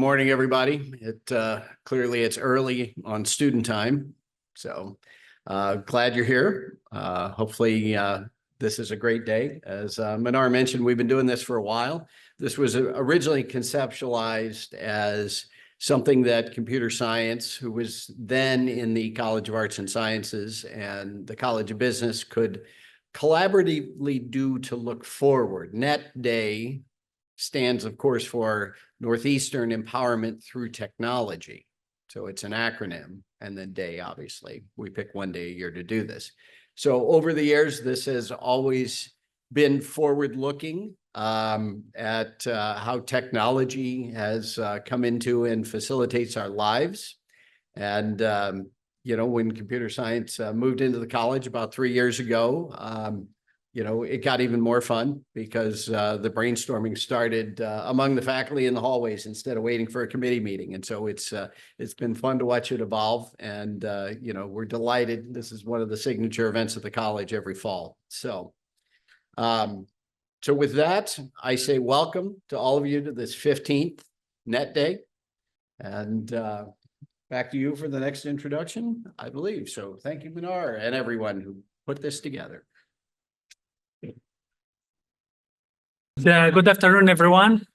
morning, everybody. Clearly it's early on student time, so glad you're here. Hopefully this is a great day. As Manar mentioned, we've been doing this for a while. This was originally conceptualized as something that computer science, who was then in the College of Arts and Sciences and the College of Business, could collaboratively do to look forward. NETT Day stands, of course, for Northeastern Empowerment Through Technology. So it's an acronym, and then day, obviously. We pick one day a year to do this. So over the years, this has always been forward-looking at how technology has come into and facilitates our lives. And, you know, when computer science moved into the college about 3 years ago, you know, it got even more fun because the brainstorming started among the faculty in the hallways instead of waiting for a committee meeting. And so it's been fun to watch it evolve. And, you know, we're delighted. This is one of the signature events of the college every fall. So with that, I say welcome to all of you to this 15th NETT Day. And back to you for the next introduction, I believe. So thank you, Manar, and everyone who put this together. Good afternoon, everyone.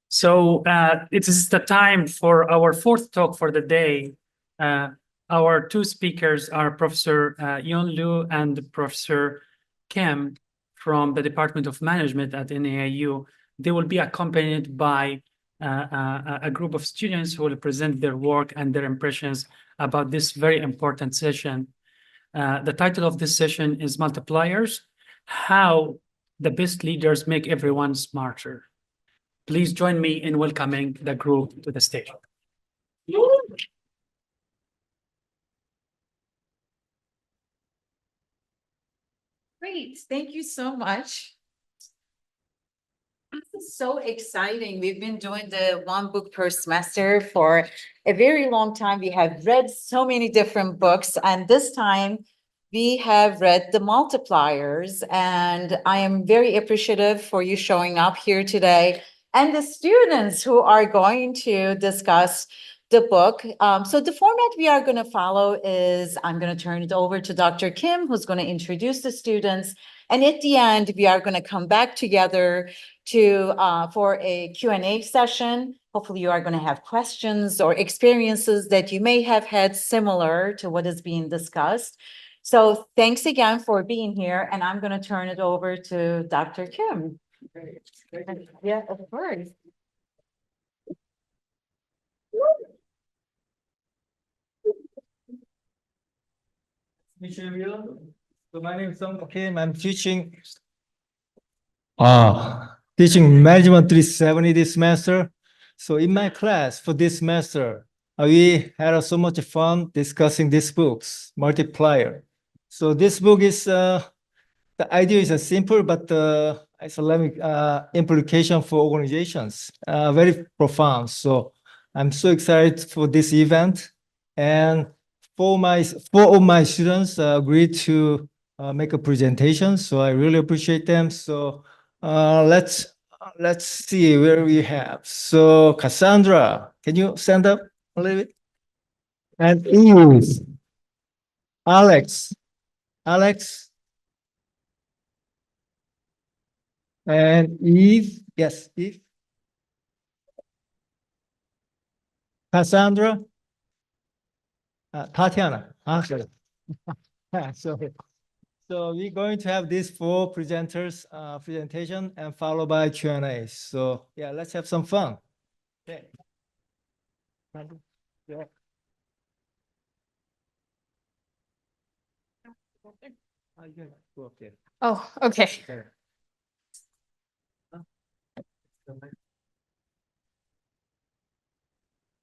So it is the time for our fourth talk for the day. Our two speakers are Professor Yunlu and Professor Kim from the Department of Management at NEIU. They will be accompanied by a group of students who will present their work and their impressions about this very important session. The title of this session is Multipliers: How the Best Leaders Make Everyone Smarter. Please join me in welcoming the group to the stage. Great, thank you so much. This is so exciting. We've been doing the one book per semester for a very long time. We have read so many different books, and this time we have read The Multipliers, and I am very appreciative for you showing up here today and the students who are going to discuss the book. So the format we are going to follow is I'm going to turn it over to Dr. Kim, who's going to introduce the students. And at the end, we are going to come back together to for a Q&A session. Hopefully you are going to have questions or experiences that you may have had similar to what is being discussed. So thanks again for being here, and I'm going to turn it over to Dr. Kim. Yeah, of course. So my name is Sungdoo Kim. I'm teaching Management 370 this semester. So in my class for this semester, we had so much fun discussing these books, Multiplier. So this book is, the idea is simple, but it's a implication for organizations, very profound. So I'm so excited for this event. And four of my students agreed to make a presentation. So I really appreciate them. So let's see where we have. So Cassandra, can you stand up a little bit? And Eve, Alex, and Eve, yes, Eve, Cassandra, Tatiana. Sorry. So we're going to have these four presenters presentation and followed by Q&A. So yeah, let's have some fun. Okay. Yeah. Oh, okay.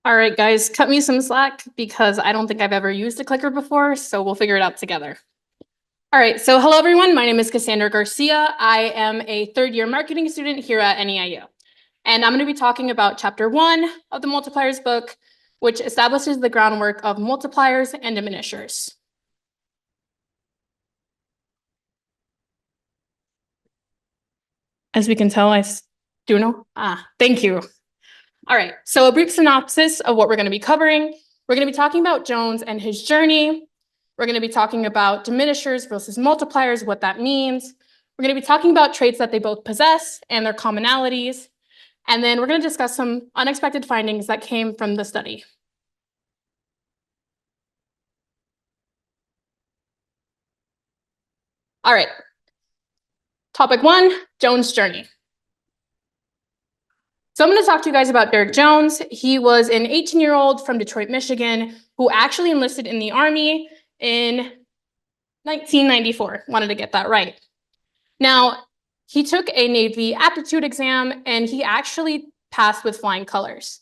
All right, guys, cut me some slack because I don't think I've ever used a clicker before, so we'll figure it out together. All right, so hello, everyone. My name is Cassandra Garcia. I am a third-year marketing student here at NEIU. And I'm going to be talking about Chapter 1 of the Multipliers book, which establishes the groundwork of multipliers and diminishers. As we can tell, I do know. Thank you. All right, so a brief synopsis of what we're going to be covering. We're going to be talking about Jones and his journey. We're going to be talking about diminishers versus multipliers, what that means. We're going to be talking about traits that they both possess and their commonalities. And then we're going to discuss some unexpected findings that came from the study. All right. Topic 1, Jones' journey. So I'm going to talk to you guys about Derek Jones. He was an 18-year-old from Detroit, Michigan, who actually enlisted in the Army in 1994. Wanted to get that right. Now, he took a Navy aptitude exam, and he actually passed with flying colors.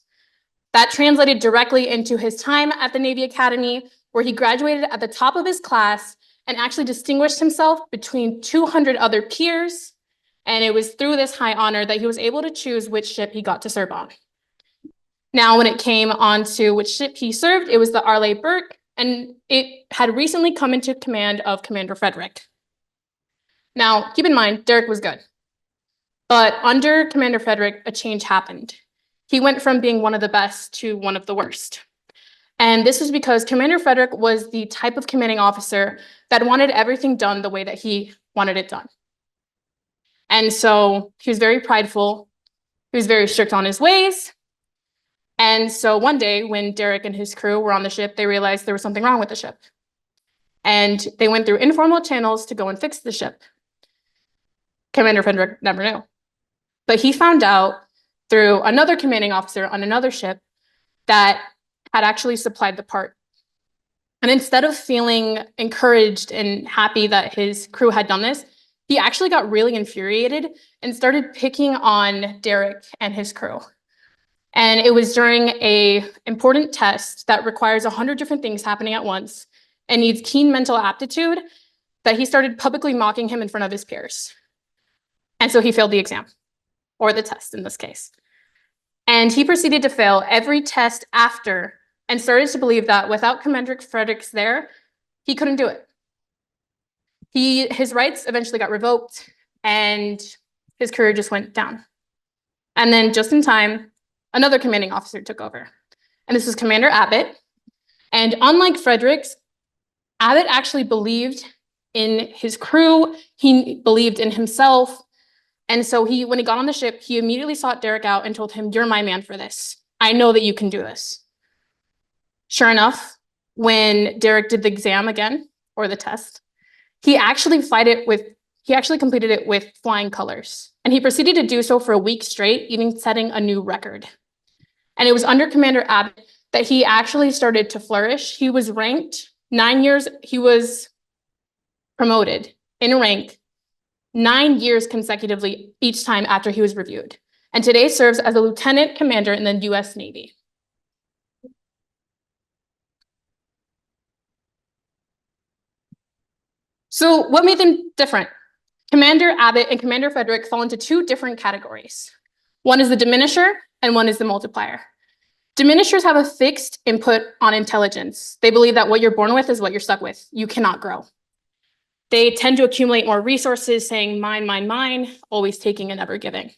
That translated directly into his time at the Navy Academy, where he graduated at the top of his class and actually distinguished himself between 200 other peers. And it was through this high honor that he was able to choose which ship he got to serve on. Now, when it came on to which ship he served, it was the Arleigh Burke, and it had recently come into command of Commander Frederick. Now, keep in mind, Derek was good. But under Commander Frederick, a change happened. He went from being one of the best to one of the worst. And this was because Commander Frederick was the type of commanding officer that wanted everything done the way that he wanted it done. And so he was very prideful. He was very strict on his ways. And so one day when Derek and his crew were on the ship, they realized there was something wrong with the ship. And they went through informal channels to go and fix the ship. Commander Frederick never knew. But he found out through another commanding officer on another ship that had actually supplied the part. And instead of feeling encouraged and happy that his crew had done this, he actually got really infuriated and started picking on Derek and his crew. And it was during an important test that requires 100 different things happening at once and needs keen mental aptitude that he started publicly mocking him in front of his peers. And so he failed the exam, or the test in this case. And he proceeded to fail every test after and started to believe that without Commander Frederick's there, he couldn't do it. His rights eventually got revoked and his career just went down. And then just in time, another commanding officer took over. And this was Commander Abbott. And unlike Frederick's, Abbott actually believed in his crew. He believed in himself. And so when he got on the ship, he immediately sought Derek out and told him, "You're my man for this. I know that you can do this." Sure enough, when Derek did the exam again, or the test, he actually completed it with flying colors. And he proceeded to do so for a week straight, even setting a new record. And it was under Commander Abbott that he actually started to flourish. He was ranked 9 years, he was promoted in rank 9 years consecutively each time after he was reviewed. And today serves as a lieutenant commander in the US Navy. So what made them different? Commander Abbott and Commander Frederick fall into two different categories. One is the diminisher and one is the multiplier. Diminishers have a fixed input on intelligence. They believe that what you're born with is what you're stuck with. You cannot grow. They tend to accumulate more resources, saying mine, mine, mine, always taking and never giving.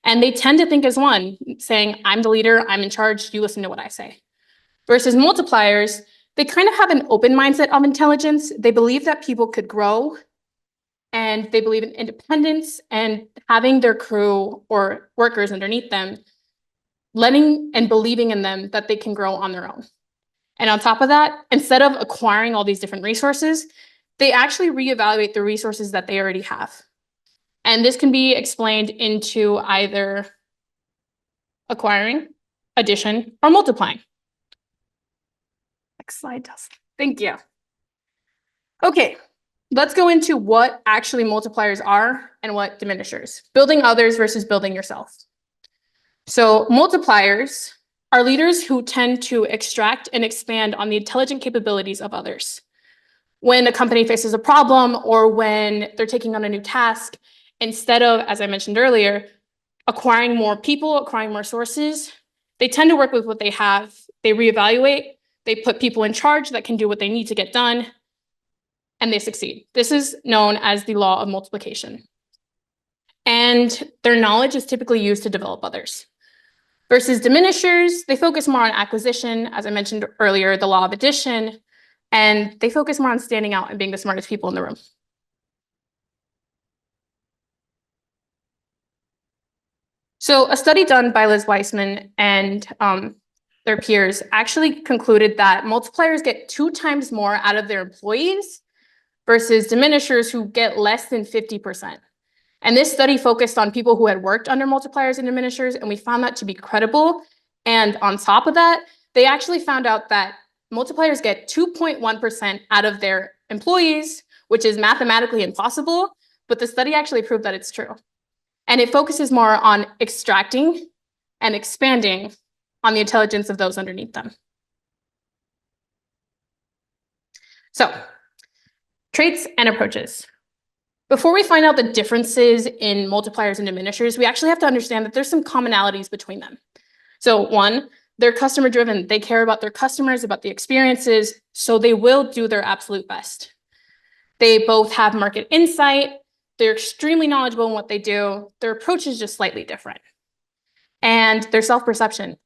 And they tend to think as one, saying I'm the leader, I'm in charge, you listen to what I say. Versus multipliers, they kind of have an open mindset of intelligence. They believe that people could grow, and they believe in independence and having their crew or workers underneath them, letting and believing in them that they can grow on their own. And on top of that, instead of acquiring all these different resources, they actually reevaluate the resources that they already have. And this can be explained into either acquiring, addition, or multiplying. Next slide, Dustin. Thank you. Okay, let's go into what actually multipliers are and what diminishers. Building others versus building yourself. So multipliers are leaders who tend to extract and expand on the intelligent capabilities of others. When a company faces a problem or when they're taking on a new task, instead of, as I mentioned earlier, acquiring more people, acquiring more sources, they tend to work with what they have. They reevaluate, they put people in charge that can do what they need to get done, and they succeed. This is known as the law of multiplication. And their knowledge is typically used to develop others. Versus diminishers, they focus more on acquisition, as I mentioned earlier, the law of addition, and they focus more on standing out and being the smartest people in the room. So a study done by Liz Weissman and their peers actually concluded that multipliers get 2 times more out of their employees versus diminishers who get less than 50%. And this study focused on people who had worked under multipliers and diminishers, and we found that to be credible. And on top of that, they actually found out that multipliers get 2.1% out of their employees, which is mathematically impossible, but the study actually proved that it's true. And it focuses more on extracting and expanding on the intelligence of those underneath them. So, traits and approaches. Before we find out the differences in multipliers and diminishers, we actually have to understand that there's some commonalities between them. So 1, they're customer driven. They care about their customers, about the experiences, so they will do their absolute best. They both have market insight. They're extremely knowledgeable in what they do. Their approach is just slightly different. And their self-perception.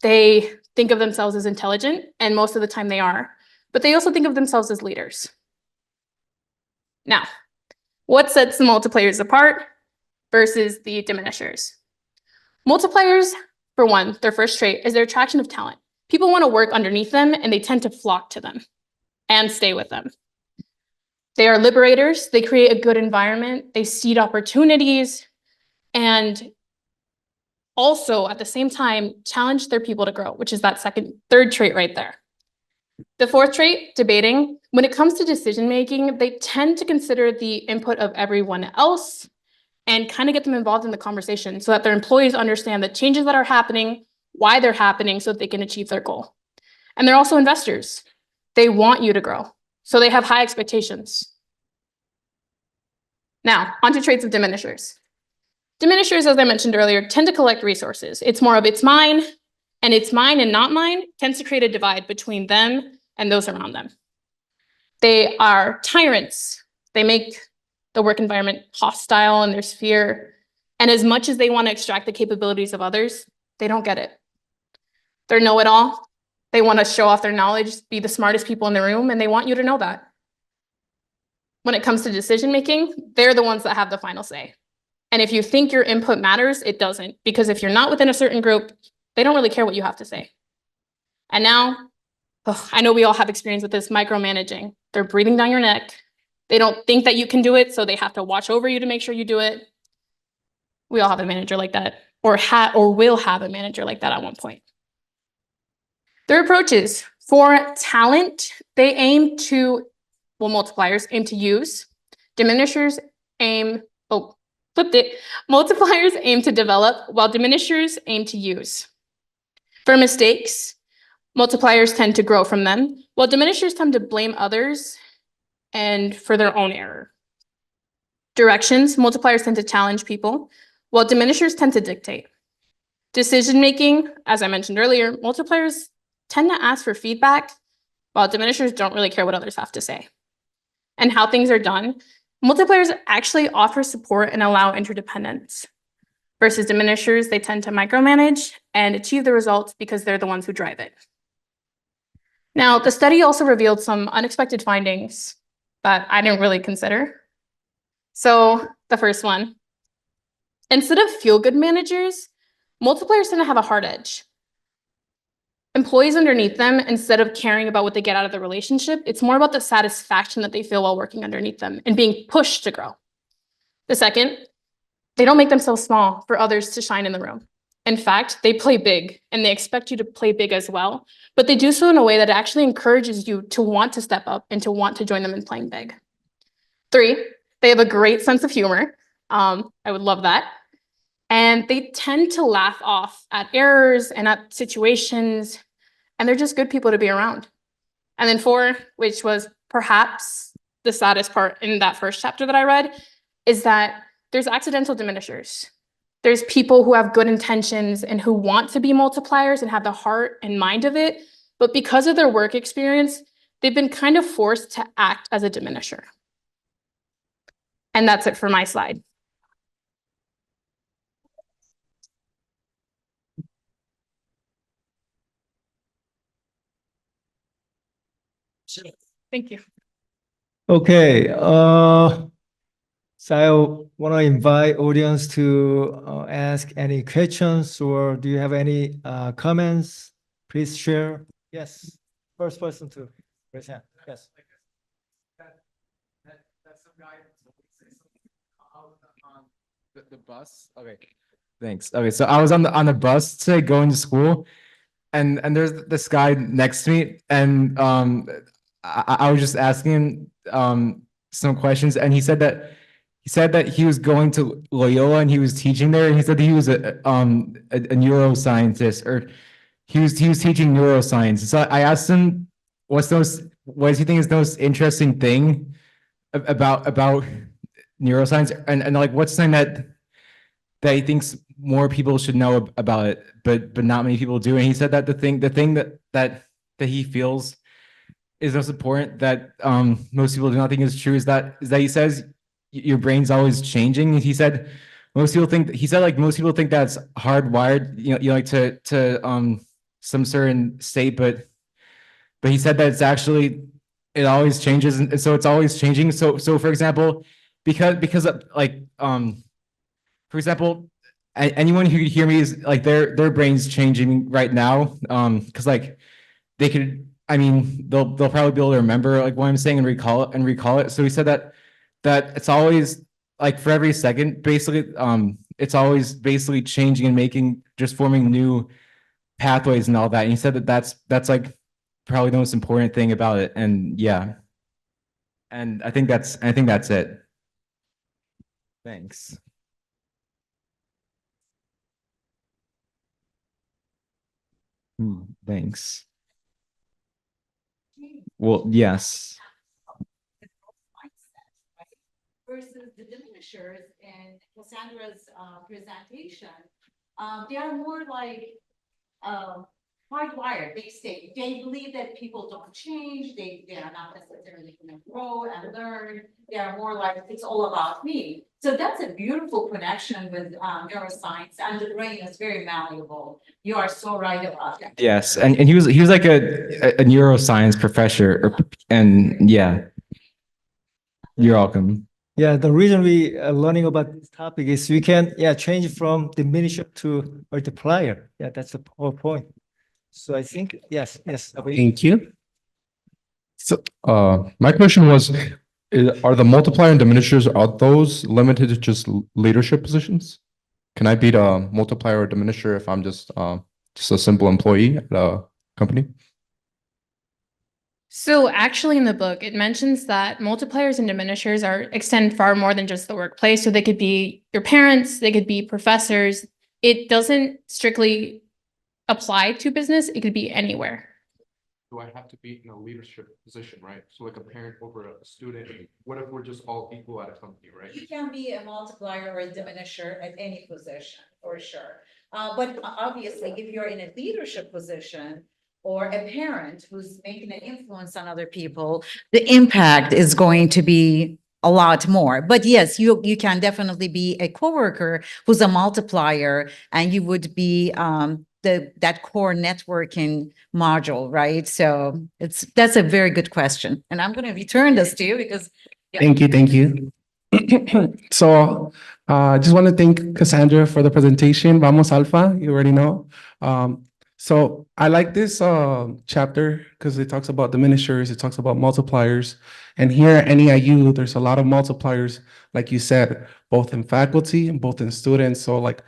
They think of themselves as intelligent, and most of the time they are, but they also think of themselves as leaders. Now, what sets the multipliers apart versus the diminishers? Multipliers, for one, their first trait is their attraction of talent. People want to work underneath them, and they tend to flock to them and stay with them. They are liberators. They create a good environment. They seed opportunities, and also at the same time challenge their people to grow, which is that third trait right there. The fourth trait, debating. When it comes to decision making, they tend to consider the input of everyone else and kind of get them involved in the conversation so that their employees understand the changes that are happening, why they're happening, so that they can achieve their goal. And they're also investors. They want you to grow, so they have high expectations. Now, onto traits of diminishers. Diminishers, as I mentioned earlier, tend to collect resources. It's more of it's mine and not mine, tends to create a divide between them and those around them. They are tyrants. They make the work environment hostile in their sphere. And as much as they want to extract the capabilities of others, they don't get it. They're know-it-all. They want to show off their knowledge, be the smartest people in the room, and they want you to know that. When it comes to decision-making, they're the ones that have the final say. And if you think your input matters, it doesn't. Because if you're not within a certain group, they don't really care what you have to say. And now, I know we all have experience with this micromanaging. They're breathing down your neck. They don't think that you can do it, so they have to watch over you to make sure you do it. We all have a manager like that, or will have a manager like that at one point. Their approaches. For talent, they aim to, well, multipliers aim to use. Diminishers aim, multipliers aim to develop, while diminishers aim to use. For mistakes, multipliers tend to grow from them, while diminishers tend to blame others and for their own error. Directions, multipliers tend to challenge people, while diminishers tend to dictate. Decision-making, as I mentioned earlier, multipliers tend to ask for feedback, while diminishers don't really care what others have to say. And how things are done, multipliers actually offer support and allow interdependence. Versus diminishers, they tend to micromanage and achieve the results because they're the ones who drive it. Now, the study also revealed some unexpected findings that I didn't really consider. So the first one, instead of feel-good managers, multipliers tend to have a hard edge. Employees underneath them, instead of caring about what they get out of the relationship, it's more about the satisfaction that they feel while working underneath them and being pushed to grow. The second, they don't make themselves small for others to shine in the room. In fact, they play big, and they expect you to play big as well, but they do so in a way that actually encourages you to want to step up and to want to join them in playing big. 3, they have a great sense of humor. I would love that. And they tend to laugh off at errors and at situations, and they're just good people to be around. And then 4, which was perhaps the saddest part in that first chapter that I read, is that there's accidental diminishers. There's people who have good intentions and who want to be multipliers and have the heart and mind of it, but because of their work experience, they've been kind of forced to act as a diminisher. And that's it for my slide. Thank you. Okay, so I want to invite audience to ask any questions, or do you have any comments? Please share. Yes, first person to raise hand. Yes. The bus. Okay. Thanks. Okay, so I was on the bus today going to school, and there's this guy next to me, and I was just asking him some questions, and he said that he was going to Loyola and he was teaching there, and he said that he was a neuroscientist, or he was teaching neuroscience. So I asked him what does he think is the most interesting thing about neuroscience, and like what's something that he thinks more people should know about it, but not many people do. And he said that the thing that he feels is most important, that most people do not think is true, is that he says your brain's always changing. He said most people think that's hardwired, like to some certain state, but he said that it's actually, it always changes, and so it's always changing. So for example, because of, like for example, anyone who could hear me is like their brain's changing right now, because like they could, I mean, they'll probably be able to remember like what I'm saying and recall it. So he said that it's always, like, for every second, basically, it's always basically changing and forming new pathways and all that. And he said that that's like probably the most important thing about it. And yeah, and I think that's it. Thanks. Thanks. Well, yes. Versus the diminishers in Cassandra's presentation, they are more like hardwired, big state. They believe that people don't change, they are not necessarily going to grow and learn. They are more like, it's all about me. So that's a beautiful connection with neuroscience, and the brain is very malleable. You are so right about that. Yes, and he was like a neuroscience professor, and yeah, you're welcome. Yeah, the reason we are learning about this topic is we can, change from diminisher to multiplier. Yeah, that's the whole point. So I think, yes. Thank you. So, my question was, are the multiplier and diminishers, are those limited to just leadership positions? Can I be the multiplier or diminisher if I'm just a simple employee at a company? So actually in the book, it mentions that multipliers and diminishers extend far more than just the workplace. So they could be your parents, they could be professors. It doesn't strictly apply to business. It could be anywhere. Do I have to be in a leadership position, right? So like a parent over a student, what if we're just all equal at a company, right? You can be a multiplier or a diminisher at any position, for sure. But obviously, if you're in a leadership position or a parent who's making an influence on other people, the impact is going to be a lot more. But yes, you can definitely be a coworker who's a multiplier, and you would be that core networking module, right? So that's a very good question. And I'm going to return this to you because. Yeah. Thank you. So I just want to thank Cassandra for the presentation. Vamos Alpha, you already know. So I like this chapter because it talks about diminishers, it talks about multipliers. And here at NEIU, there's a lot of multipliers, like you said, both in faculty and both in students. So like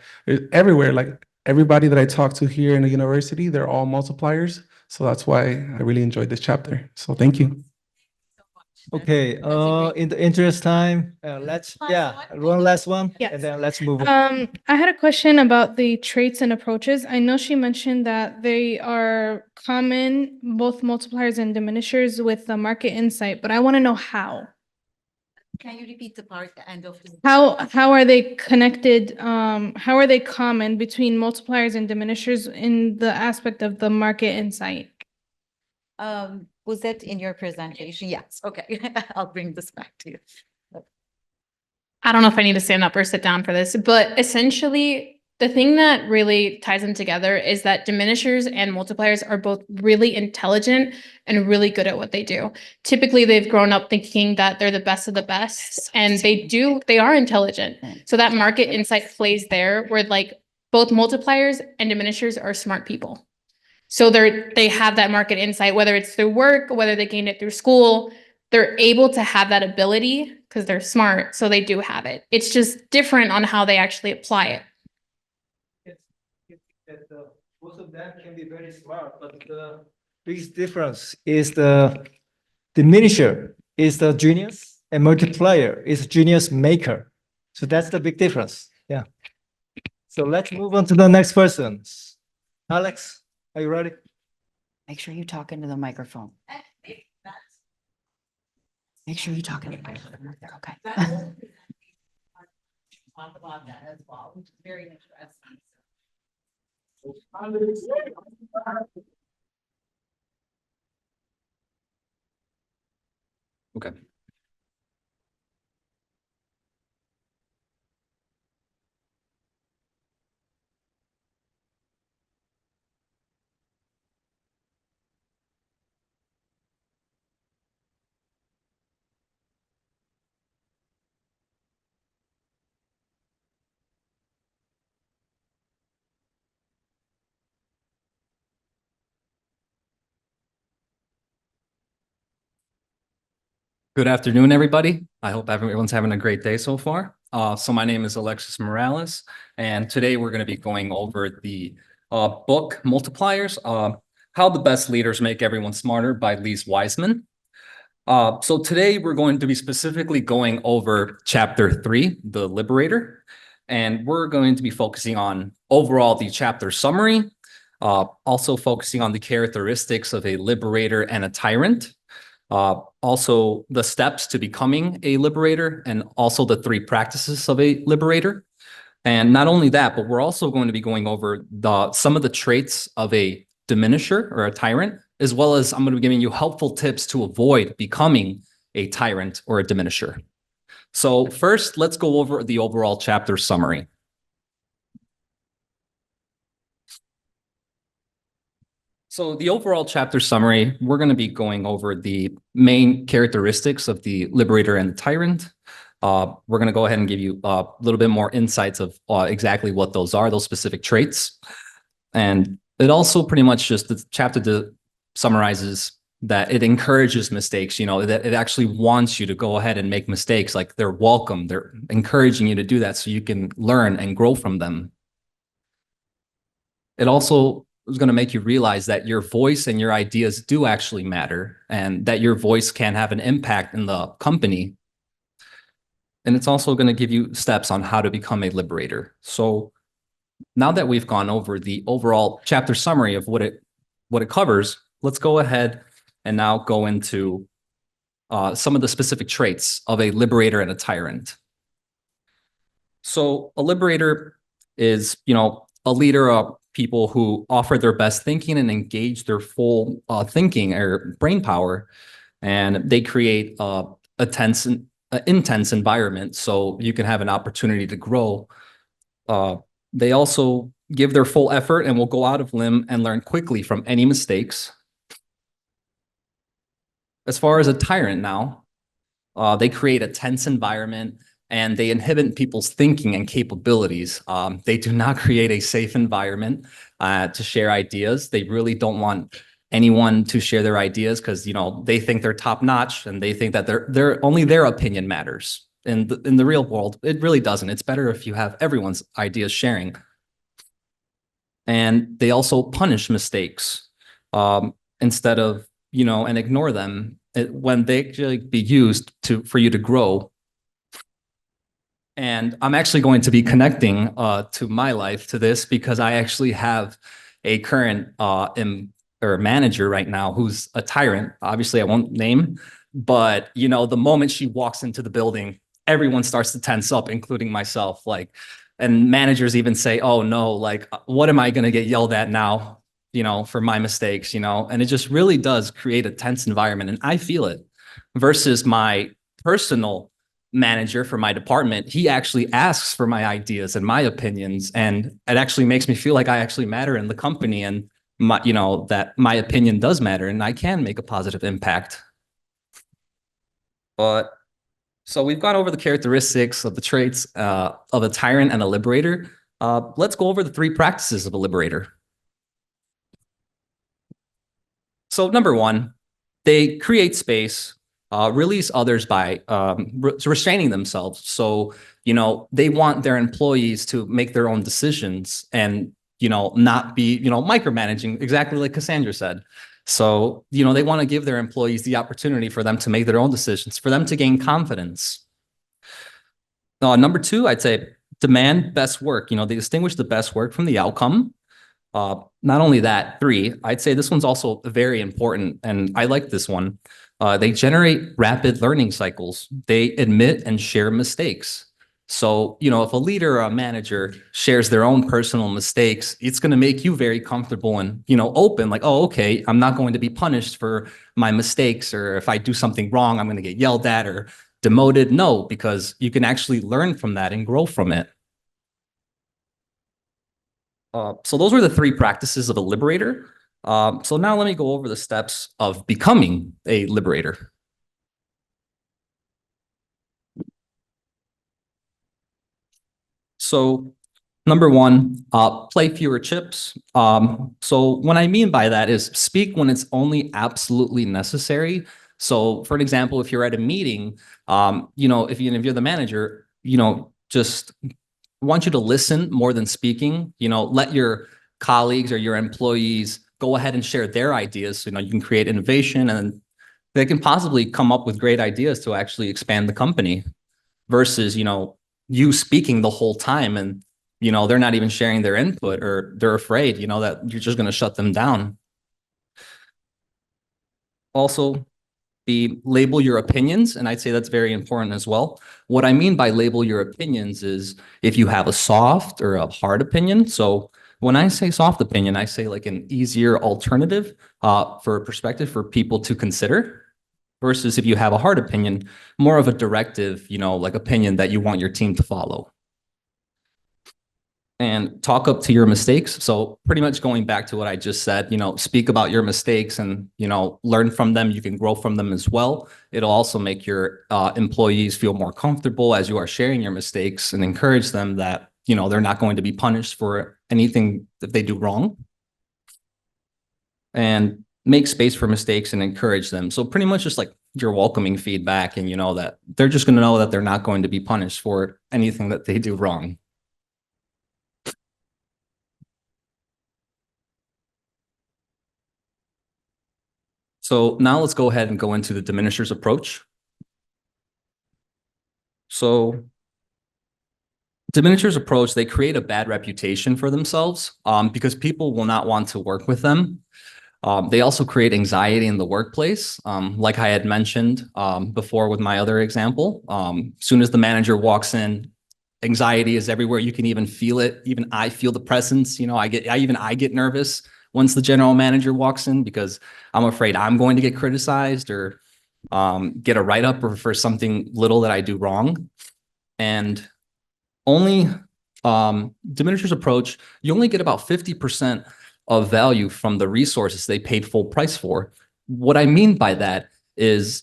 everywhere, like everybody that I talk to here in the university, they're all multipliers. So that's why I really enjoyed this chapter. So thank you. Okay, in the interest time, let's, one last one, Yes. and then let's move on. I had a question about the traits and approaches. I know she mentioned that they are common, both multipliers and diminishers with the market insight, but I want to know how. Can you repeat the part at the end of the? How are they connected? How are they common between multipliers and diminishers in the aspect of the market insight? Was that in your presentation? Yes, okay. I'll bring this back to you. I don't know if I need to stand up or sit down for this, but essentially The thing that really ties them together is that diminishers and multipliers are both really intelligent and really good at what they do. Typically, they've grown up thinking that they're the best of the best, and they are intelligent. So that market insight plays there, where like both multipliers and diminishers are smart people. So they have that market insight, whether it's through work, whether they gained it through school, they're able to have that ability because they're smart. So they do have it. It's just different on how they actually apply it. That both of them can be very smart, but the biggest difference is the diminisher is the genius and multiplier is genius maker. So that's the big difference. Yeah. So let's move on to the next person. Alex, are you ready? Make sure you talk into the microphone. Make sure you talk into the microphone. Okay. Talk about that as well, which is very interesting. Okay. Good afternoon, everybody. I hope everyone's having a great day so far. So my name is Alexis Morales, and today we're going to be going over the book Multipliers, How the Best Leaders Make Everyone Smarter by Lise Wiseman. So today we're going to be specifically going over chapter 3, The Liberator, and we're going to be focusing on overall the chapter summary, also focusing on the characteristics of a liberator and a tyrant. Also the steps to becoming a liberator and also the 3 practices of a liberator. And not only that, but we're also going to be going over some of the traits of a diminisher or a tyrant, as well as I'm going to be giving you helpful tips to avoid becoming a tyrant or a diminisher. So first, let's go over the overall chapter summary. So the overall chapter summary, we're going to be going over the main characteristics of the liberator and the tyrant. We're going to go ahead and give you a little bit more insights of exactly what those are, those specific traits. And it also pretty much just, the chapter summarizes that it encourages mistakes, you know, that it actually wants you to go ahead and make mistakes. Like they're welcome. They're encouraging you to do that so you can learn and grow from them. It also is going to make you realize that your voice and your ideas do actually matter and that your voice can have an impact in the company. And it's also going to give you steps on how to become a liberator. So now that we've gone over the overall chapter summary of what it covers, let's go ahead and now go into some of the specific traits of a liberator and a tyrant. So a liberator is, you know, a leader of people who offer their best thinking and engage their full thinking or brain power, and they create a intense environment so you can have an opportunity to grow. They also give their full effort and will go out of limb and learn quickly from any mistakes. As far as a tyrant now, they create a tense environment and they inhibit people's thinking and capabilities. They do not create a safe environment to share ideas. They really don't want anyone to share their ideas because, you know, they think they're top notch and they think that only their opinion matters. In the real world, it really doesn't. It's better if you have everyone's ideas sharing. And they also punish mistakes instead of, you know, and ignore them when they actually be used for you to grow. And I'm actually going to be connecting to my life to this because I actually have a current manager right now who's a tyrant. Obviously, I won't name, but you know, the moment she walks into the building, everyone starts to tense up, including myself. Like, and managers even say, "Oh no, like, what am I going to get yelled at now? You know, for my mistakes." You know, and it just really does create a tense environment, and I feel it. Versus my personal manager for my department, he actually asks for my ideas and my opinions, and it actually makes me feel like I actually matter in the company, and my, that my opinion does matter and I can make a positive impact. But so we've gone over the characteristics of the traits of a tyrant and a liberator. Let's go over the 3 practices of a liberator. So number 1, they create space, release others by restraining themselves. So, they want their employees to make their own decisions and, not be, micromanaging, exactly like Cassandra said. So, they want to give their employees the opportunity for them to make their own decisions, for them to gain confidence. Number 2, I'd say demand best work. They distinguish the best work from the outcome. Not only that, 3, I'd say this one's also very important, and I like this one. They generate rapid learning cycles. They admit and share mistakes. So, if a leader or a manager shares their own personal mistakes, it's going to make you very comfortable and, open, like, oh, okay, I'm not going to be punished for my mistakes, or if I do something wrong, I'm going to get yelled at or demoted. No, because you can actually learn from that and grow from it. So those were the 3 practices of a liberator. So now let me go over the steps of becoming a liberator. So number 1, play fewer chips. So what I mean by that is speak when it's only absolutely necessary. So for an example, if you're at a meeting, if you're the manager, just want you to listen more than speaking. Let your colleagues or your employees go ahead and share their ideas. So, you can create innovation, and they can possibly come up with great ideas to actually expand the company versus, you speaking the whole time and, they're not even sharing their input, or they're afraid, that you're just going to shut them down. Also, label your opinions, and I'd say that's very important as well. What I mean by label your opinions is if you have a soft or a hard opinion. So when I say soft opinion, I say like an easier alternative for a perspective for people to consider, versus if you have a hard opinion, more of a directive, like opinion that you want your team to follow. And talk up to your mistakes. So pretty much going back to what I just said, speak about your mistakes and, learn from them. You can grow from them as well. It'll also make your employees feel more comfortable as you are sharing your mistakes, and encourage them that, they're not going to be punished for anything that they do wrong. And make space for mistakes and encourage them. So pretty much just like you're welcoming feedback, and that they're just going to know that they're not going to be punished for anything that they do wrong. So now let's go ahead and go into the diminisher's approach. So diminisher's approach, they create a bad reputation for themselves because people will not want to work with them. They also create anxiety in the workplace. Like I had mentioned before with my other example, as soon as the manager walks in, anxiety is everywhere. You can even feel it. Even I feel the presence. I get nervous once the general manager walks in, because I'm afraid I'm going to get criticized or get a write-up or for something little that I do wrong. And only diminisher's approach, you only get about 50% of value from the resources they paid full price for. What I mean by that is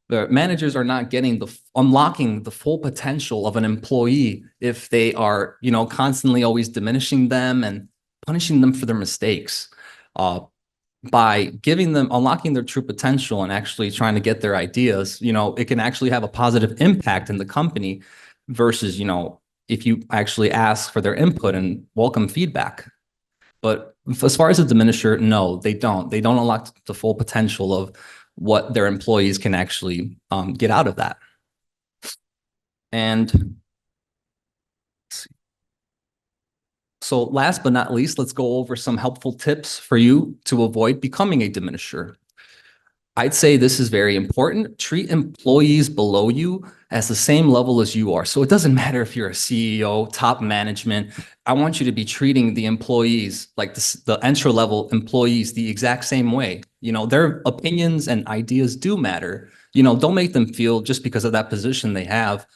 managers are not getting unlocking the full potential of an employee if they are, constantly always diminishing them and punishing them for their mistakes. By unlocking their true potential and actually trying to get their ideas, it can actually have a positive impact in the company versus, if you actually ask for their input and welcome feedback. But as far as a diminisher, no, they don't. They don't unlock the full potential of what their employees can actually get out of that. And let's see. So last but not least, let's go over some helpful tips for you to avoid becoming a diminisher. I'd say this is very important. Treat employees below you as the same level as you are. So it doesn't matter if you're a CEO, top management. I want you to be treating the employees, like the entry-level employees, the exact same way. Their opinions and ideas do matter. You know, don't make them feel just because of that position they have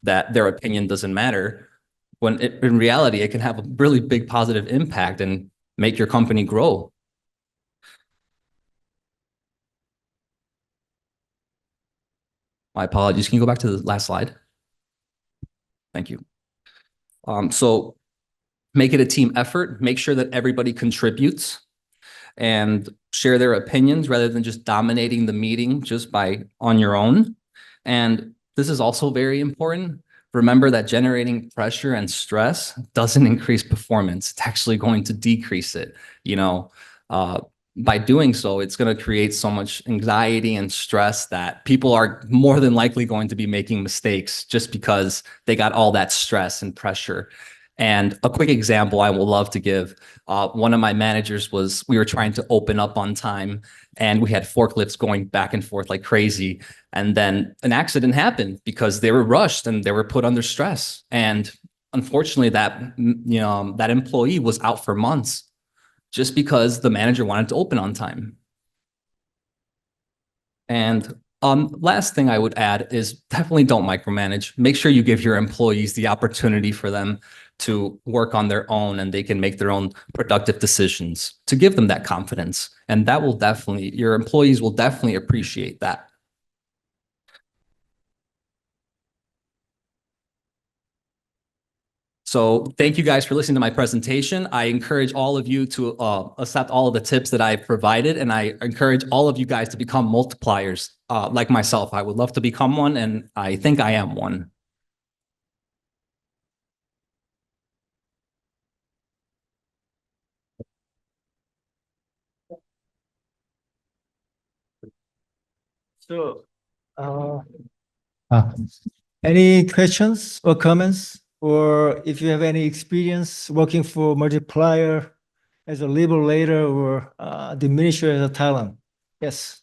that their opinion doesn't matter, when in reality, it can have a really big positive impact and make your company grow. My apologies. Can you go back to the last slide? Thank you. So make it a team effort. Make sure that everybody contributes and share their opinions rather than just dominating the meeting just by on your own. And this is also very important. Remember that generating pressure and stress doesn't increase performance. It's actually going to decrease it. You know, by doing so, it's going to create so much anxiety and stress that people are more than likely going to be making mistakes just because they got all that stress and pressure. And a quick example I will love to give, one of my managers we were trying to open up on time and we had forklifts going back and forth like crazy. And then an accident happened because they were rushed and they were put under stress. And unfortunately that employee was out for months just because the manager wanted to open on time. And last thing I would add is definitely don't micromanage. Make sure you give your employees the opportunity for them to work on their own and they can make their own productive decisions, to give them that confidence. And that will definitely, your employees will definitely appreciate that. So thank you guys for listening to my presentation. I encourage all of you to accept all of the tips that I provided, and I encourage all of you guys to become multipliers like myself. I would love to become one, and I think I am one. So, any questions or comments? Or if you have any experience working for Multiplier as a liberator or diminisher as a talent? Yes.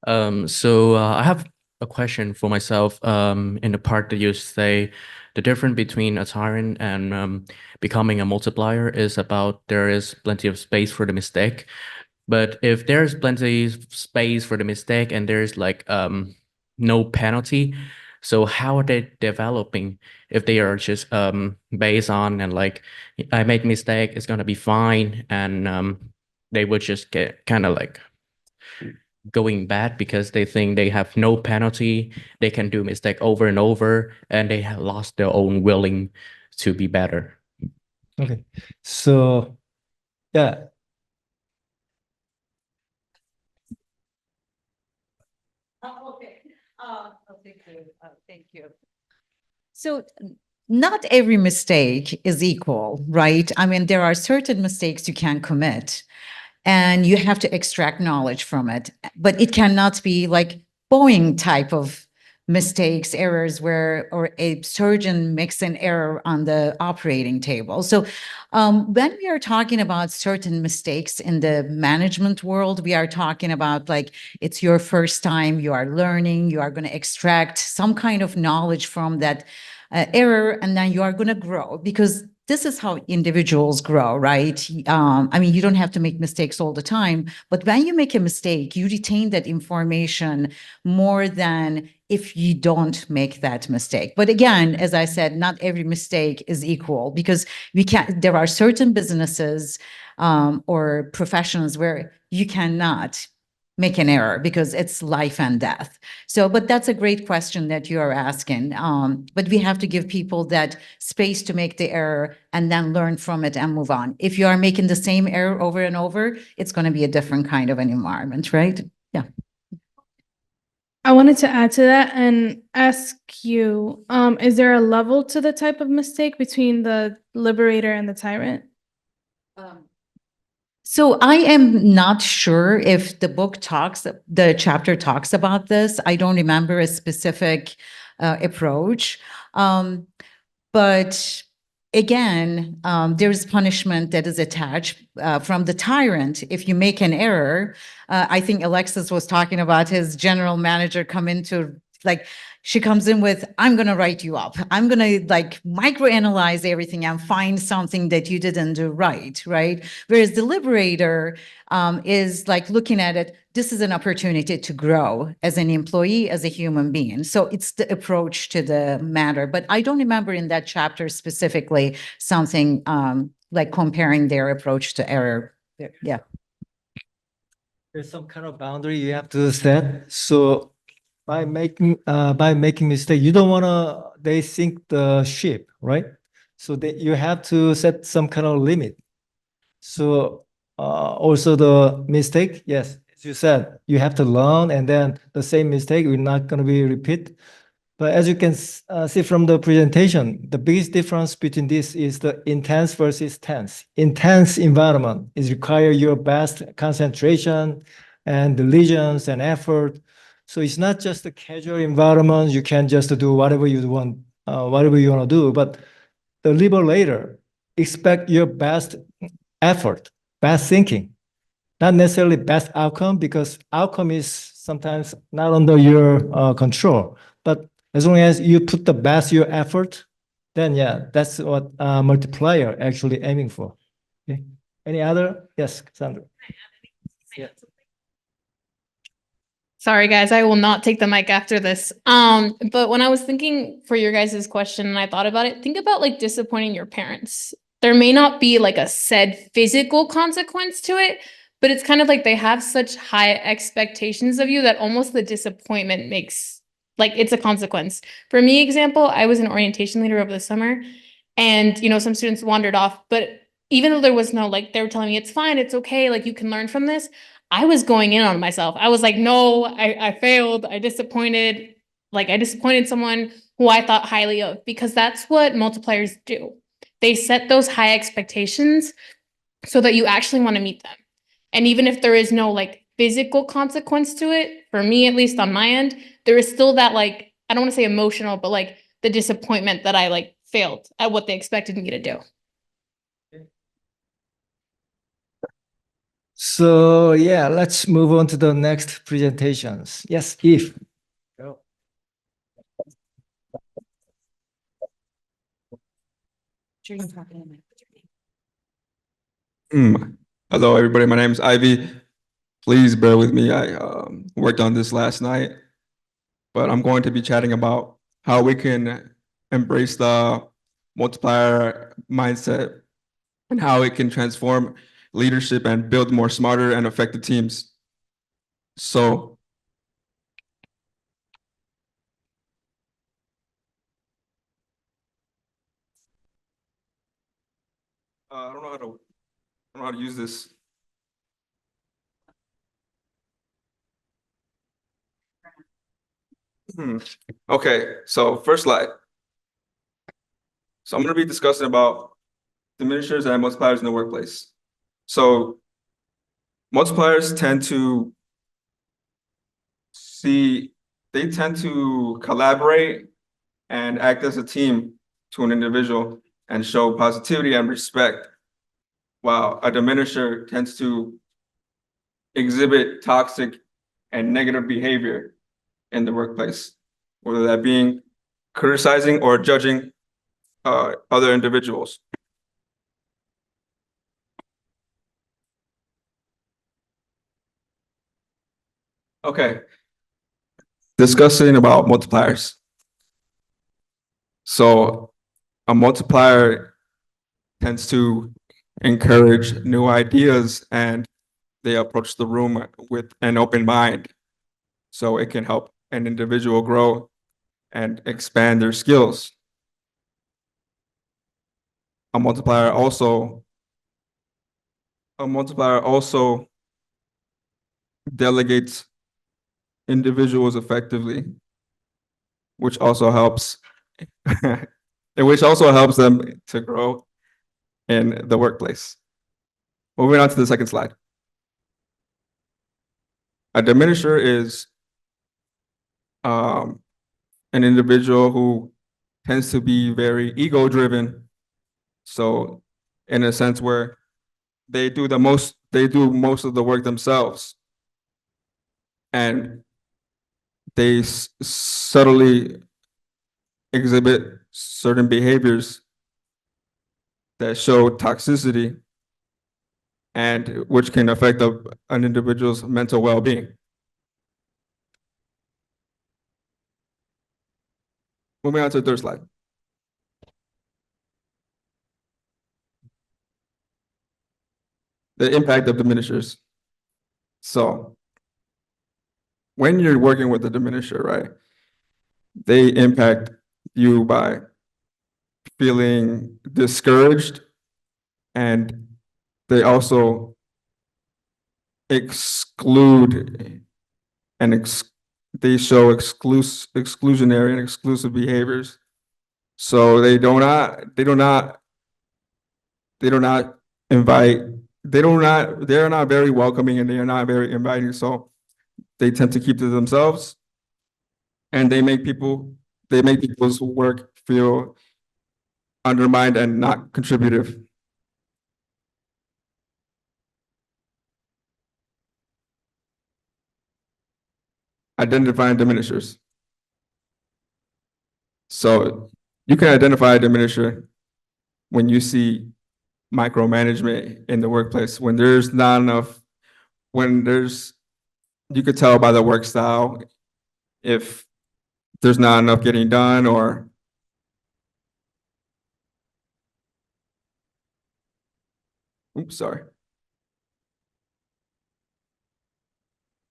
I have a question for myself in the part that you say the difference between a tyrant and becoming a multiplier is about there is plenty of space for the mistake. But if there's plenty of space for the mistake and there's like no penalty, so how are they developing if they are just based on and like I make mistake, it's gonna be fine, and they would just get kind of like going bad because they think they have no penalty, they can do mistake over and over, and they have lost their own willing to be better. Okay. So, yeah. Okay. Thank you. So not every mistake is equal, right? I mean, there are certain mistakes you can commit and you have to extract knowledge from it, but it cannot be like Boeing type of mistakes, errors or a surgeon makes an error on the operating table. So when we are talking about certain mistakes in the management world, we are talking about like, it's your first time, you are learning, you are going to extract some kind of knowledge from that error, and then you are going to grow, because this is how individuals grow, right? I mean, you don't have to make mistakes all the time, but when you make a mistake, you retain that information more than if you don't make that mistake. But again, as I said, not every mistake is equal, because there are certain businesses or professions where you cannot make an error because it's life and death. So, but that's a great question that you are asking. But we have to give people that space to make the error and then learn from it and move on. If you are making the same error over and over, it's going to be a different kind of an environment, right? Yeah. I wanted to add to that and ask you, is there a level to the type of mistake between the liberator and the tyrant? So I am not sure if the chapter talks about this. I don't remember a specific approach. But again, there's punishment that is attached from the tyrant. If you make an error, I think Alexis was talking about his general manager come in to Like she comes in with, I'm going to write you up. I'm going to like microanalyze everything and find something that you didn't do right, right? Whereas the liberator is like looking at it, this is an opportunity to grow as an employee, as a human being. So it's the approach to the matter. But I don't remember in that chapter specifically something like comparing their approach to error. Yeah. There's some kind of boundary you have to set. So by making mistake, you don't wanna they sink the ship, right? So that you have to set some kind of limit. So also the mistake, yes, as you said, you have to learn, and then the same mistake will not gonna be repeat. But as you can see from the presentation, the biggest difference between this is the intense versus tense. Intense environment is require your best concentration and diligence and effort. So it's not just a casual environment. You can just do whatever you want to do. But the liberator expect your best effort, best thinking, not necessarily best outcome, because outcome is sometimes not under your control. But as long as you put the best your effort, then yeah, that's what multiplier actually aiming for. Okay. Any other? Yes, Cassandra. Yeah. Sorry, guys, I will not take the mic after this. But when I was thinking for your guys' question and I thought about it, think about like disappointing your parents. There may not be like a said physical consequence to it, but it's kind of like they have such high expectations of you that almost the disappointment makes like it's a consequence. For me, example, I was an orientation leader over the summer and some students wandered off, but even though there was no like they were telling me it's fine, it's okay, like you can learn from this. I was going in on myself. I was like, no, I failed. I disappointed someone who I thought highly of, because that's what multipliers do. They set those high expectations so that you actually want to meet them. And even if there is no like physical consequence to it, for me, at least on my end, there is still that like, I don't want to say emotional, but like the disappointment that I like failed at what they expected me to do. So yeah, let's move on to the next presentations. Yes, Eve. Go. Sure, you're talking to me. Hello, everybody. My name is Ivy. Please bear with me. I worked on this last night, but I'm going to be chatting about how we can embrace the multiplier mindset and how it can transform leadership and build more smarter and effective teams. So I don't know how to use this. Okay, so first slide. So I'm going to be discussing about diminishers and multipliers in the workplace. So multipliers tend to collaborate and act as a team to an individual and show positivity and respect, while a diminisher tends to exhibit toxic and negative behavior in the workplace, whether that being criticizing or judging other individuals. Okay, discussing about multipliers. So a multiplier tends to encourage new ideas and they approach the room with an open mind. So it can help an individual grow and expand their skills. A multiplier also delegates individuals effectively, which also helps them to grow in the workplace. Moving on to the second slide. A diminisher is an individual who tends to be very ego-driven. So in a sense where they do most of the work themselves. And they subtly exhibit certain behaviors that show toxicity and which can affect an individual's mental well-being. Moving on to the third slide. The impact of diminishers. So when you're working with a diminisher, right, they impact you by feeling discouraged, and they also exclude and they show exclusionary and exclusive behaviors. So they do not invite, they're not very welcoming, and they are not very inviting. So they tend to keep to themselves, and they make people's work feel undermined and not contributive. Identifying diminishers. So you can identify a diminisher when you see micromanagement in the workplace, when there's not enough, you could tell by the work style if there's not enough getting done, or oops, sorry.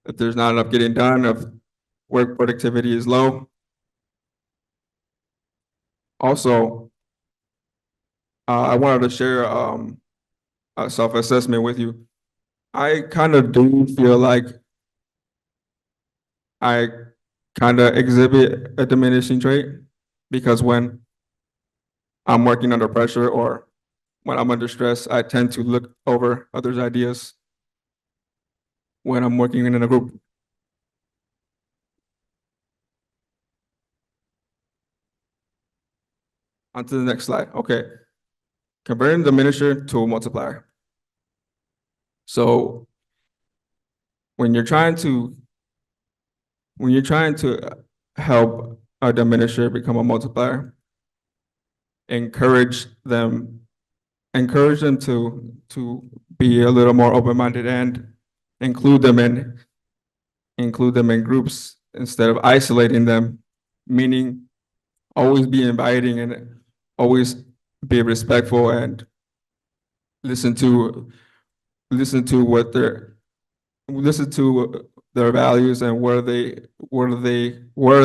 If there's not enough getting done, if work productivity is low. Also, I wanted to share a self-assessment with you. I kind of do feel like I kind of exhibit a diminishing trait, because when I'm working under pressure or when I'm under stress, I tend to look over others' ideas when I'm working in a group. On to the next slide. Okay. Comparing the diminisher to a multiplier. So when you're trying to help a diminisher become a multiplier, encourage them to be a little more open-minded and include them in groups instead of isolating them, meaning always be inviting and always be respectful and listen to their values and what are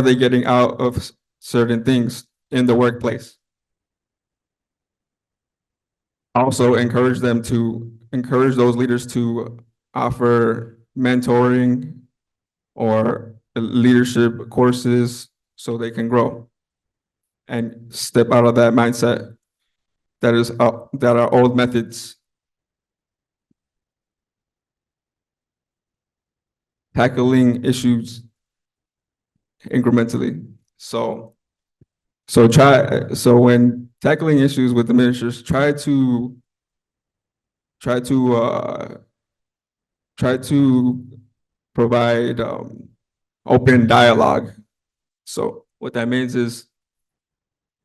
they getting out of certain things in the workplace. Also encourage those leaders to offer mentoring or leadership courses so they can grow and step out of that mindset that are old methods. Tackling issues incrementally. So when tackling issues with diminishers, try to provide open dialogue. So what that means is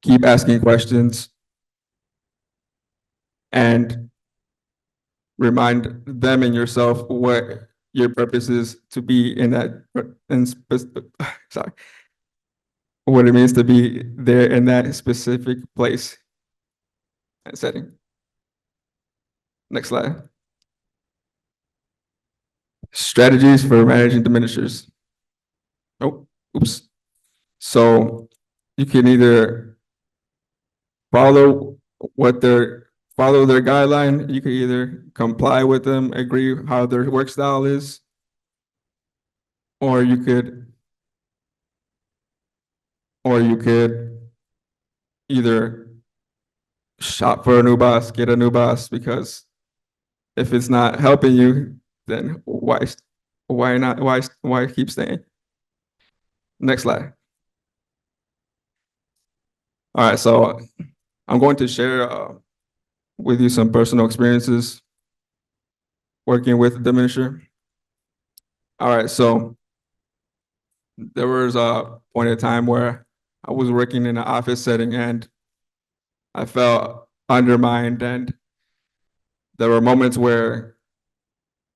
keep asking questions and remind them and yourself what your purpose is to be in that, sorry, what it means to be there in that specific place and setting. Next slide. Strategies for managing diminishers. Oh, oops. So you can either follow their guideline. You can either comply with them, agree how their work style is, or you could either shop for a new boss, get a new boss, because if it's not helping you, then why keep staying? Next slide. All right, so I'm going to share with you some personal experiences working with a diminisher. All right, so there was a point in time where I was working in an office setting and I felt undermined, and there were moments where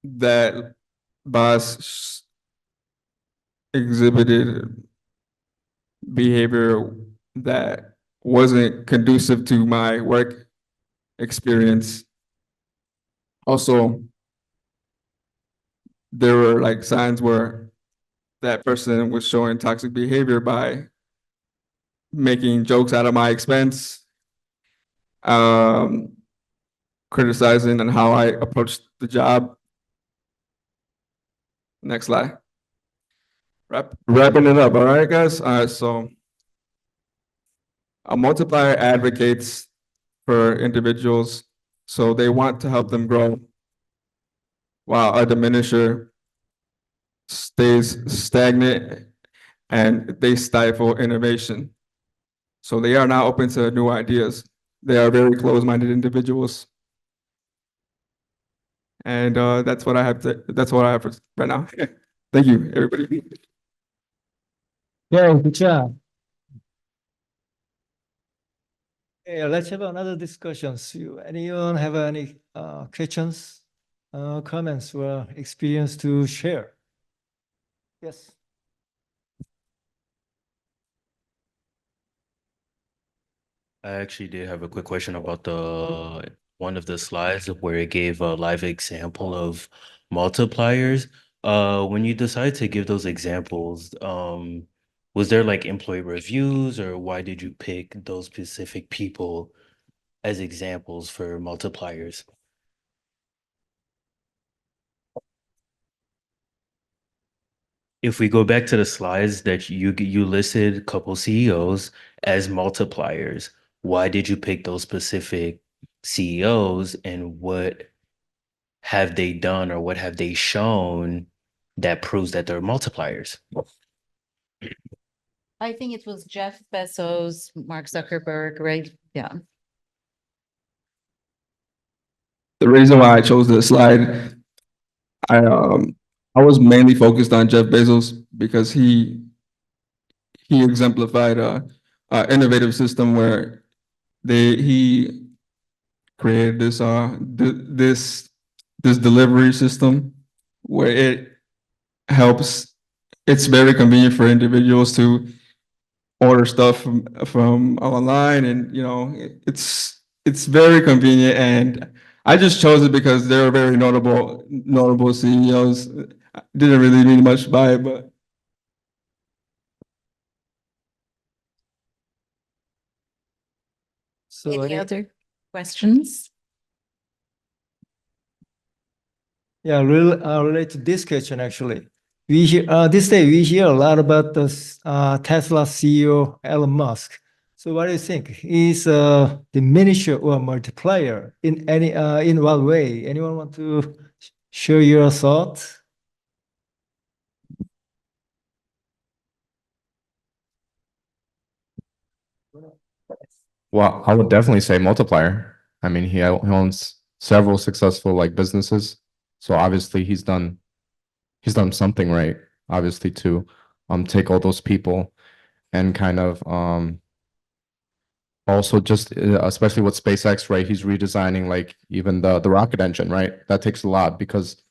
that boss exhibited behavior that wasn't conducive to my work experience. Also, there were like signs where that person was showing toxic behavior by making jokes out of my expense, criticizing on how I approached the job. Next slide. Wrapping it up, all right, guys? All right, so a multiplier advocates for individuals, so they want to help them grow, while a diminisher stays stagnant and they stifle innovation. So they are not open to new ideas. They are very closed-minded individuals. And that's what I have for right now. Thank you, everybody. Yeah, good job. Yeah, let's have another discussion. So anyone have any questions, comments, or experience to share? Yes. I actually did have a quick question about the one of the slides where it gave a live example of multipliers. When you decide to give those examples, was there like employee reviews, or why did you pick those specific people as examples for multipliers? If we go back to the slides that you listed a couple CEOs as multipliers, why did you pick those specific CEOs, and what have they done or what have they shown that proves that they're multipliers? I think it was Jeff Bezos, Mark Zuckerberg, right? Yeah. The reason why I chose this slide, I was mainly focused on Jeff Bezos because he exemplified a innovative system where he created this delivery system where it helps. It's very convenient for individuals to order stuff from online, and it's very convenient. And I just chose it because they were very notable CEOs. Didn't really mean much by it, but So Any other questions? yeah, relate to this question actually. We hear this day we hear a lot about the Tesla CEO Elon Musk. So what do you think? Is diminisher or multiplier in what way? Anyone want to share your thoughts? Well, I would definitely say multiplier. I mean, he owns several successful like businesses, so obviously he's done something right. Obviously to take all those people and kind of also just especially with SpaceX, right? He's redesigning like even the rocket engine, right? That takes a lot because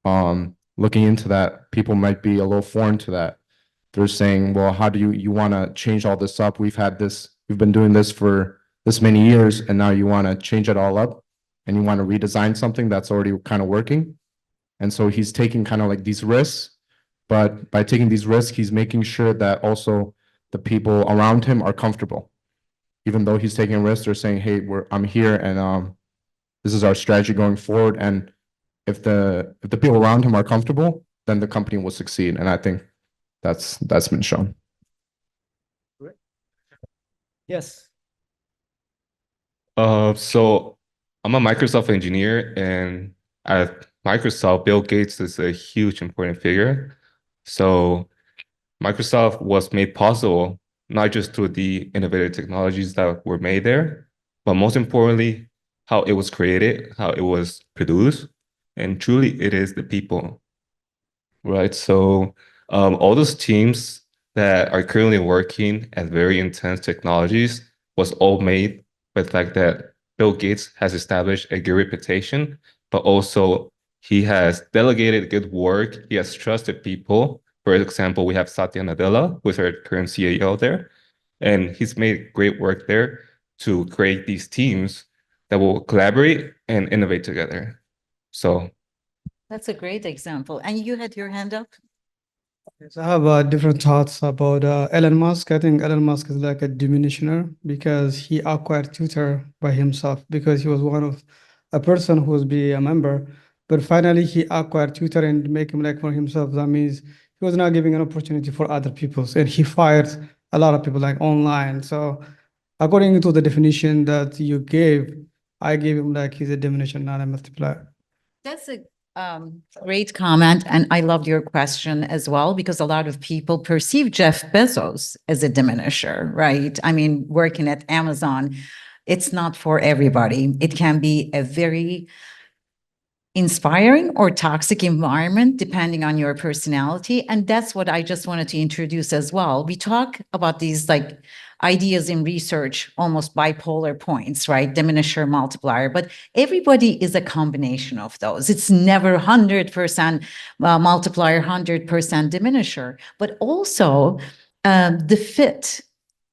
looking into that, people might be a little foreign to that. They're saying, well, how do you want to change all this up? We've been doing this for this many years, and now you want to change it all up and you want to redesign something that's already kind of working. And so he's taking kind of like these risks, but by taking these risks, he's making sure that also the people around him are comfortable. Even though he's taking risks, they're saying, hey, I'm here, and this is our strategy going forward. And if the people around him are comfortable, then the company will succeed. And I think that's been shown. Yes. So I'm a Microsoft engineer, and at Microsoft, Bill Gates is a huge important figure. So Microsoft was made possible not just through the innovative technologies that were made there, but most importantly, how it was created, how it was produced, and truly it is the people, right? So All those teams that are currently working at very intense technologies was all made by the fact that Bill Gates has established a good reputation, but also he has delegated good work. He has trusted people. For example, we have Satya Nadella, who is our current CEO there, and he's made great work there to create these teams that will collaborate and innovate together. So That's a great example. And you had your hand up? Yes, I have different thoughts about Elon Musk. I think Elon Musk is like a diminisher because he acquired Twitter by himself because he was one of a person who was be a member, but finally he acquired Twitter and make him like for himself. That means he was not giving an opportunity for other people, and he fired a lot of people like online. So according to the definition that you gave, I gave him like he's a diminisher, not a multiplier. That's a great comment, and I loved your question as well, because a lot of people perceive Jeff Bezos as a diminisher, right? I mean, working at Amazon, it's not for everybody. It can be a very inspiring or toxic environment depending on your personality, and that's what I just wanted to introduce as well. We talk about these like ideas in research, almost bipolar points, right? Diminisher, multiplier, but everybody is a combination of those. It's never 100% multiplier, 100% diminisher, but also the fit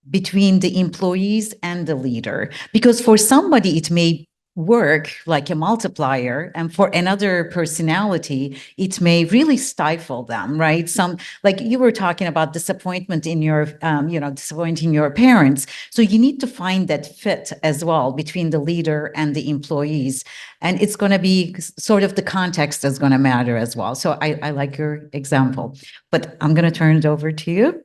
between the employees and the leader. Because for somebody, it may work like a multiplier, and for another personality it may really stifle them, right? Some, like you were talking about disappointment in your disappointing your parents, so you need to find that fit as well between the leader and the employees, and it's going to be sort of the context is going to matter as well. So I like your example, but I'm going to turn it over to you.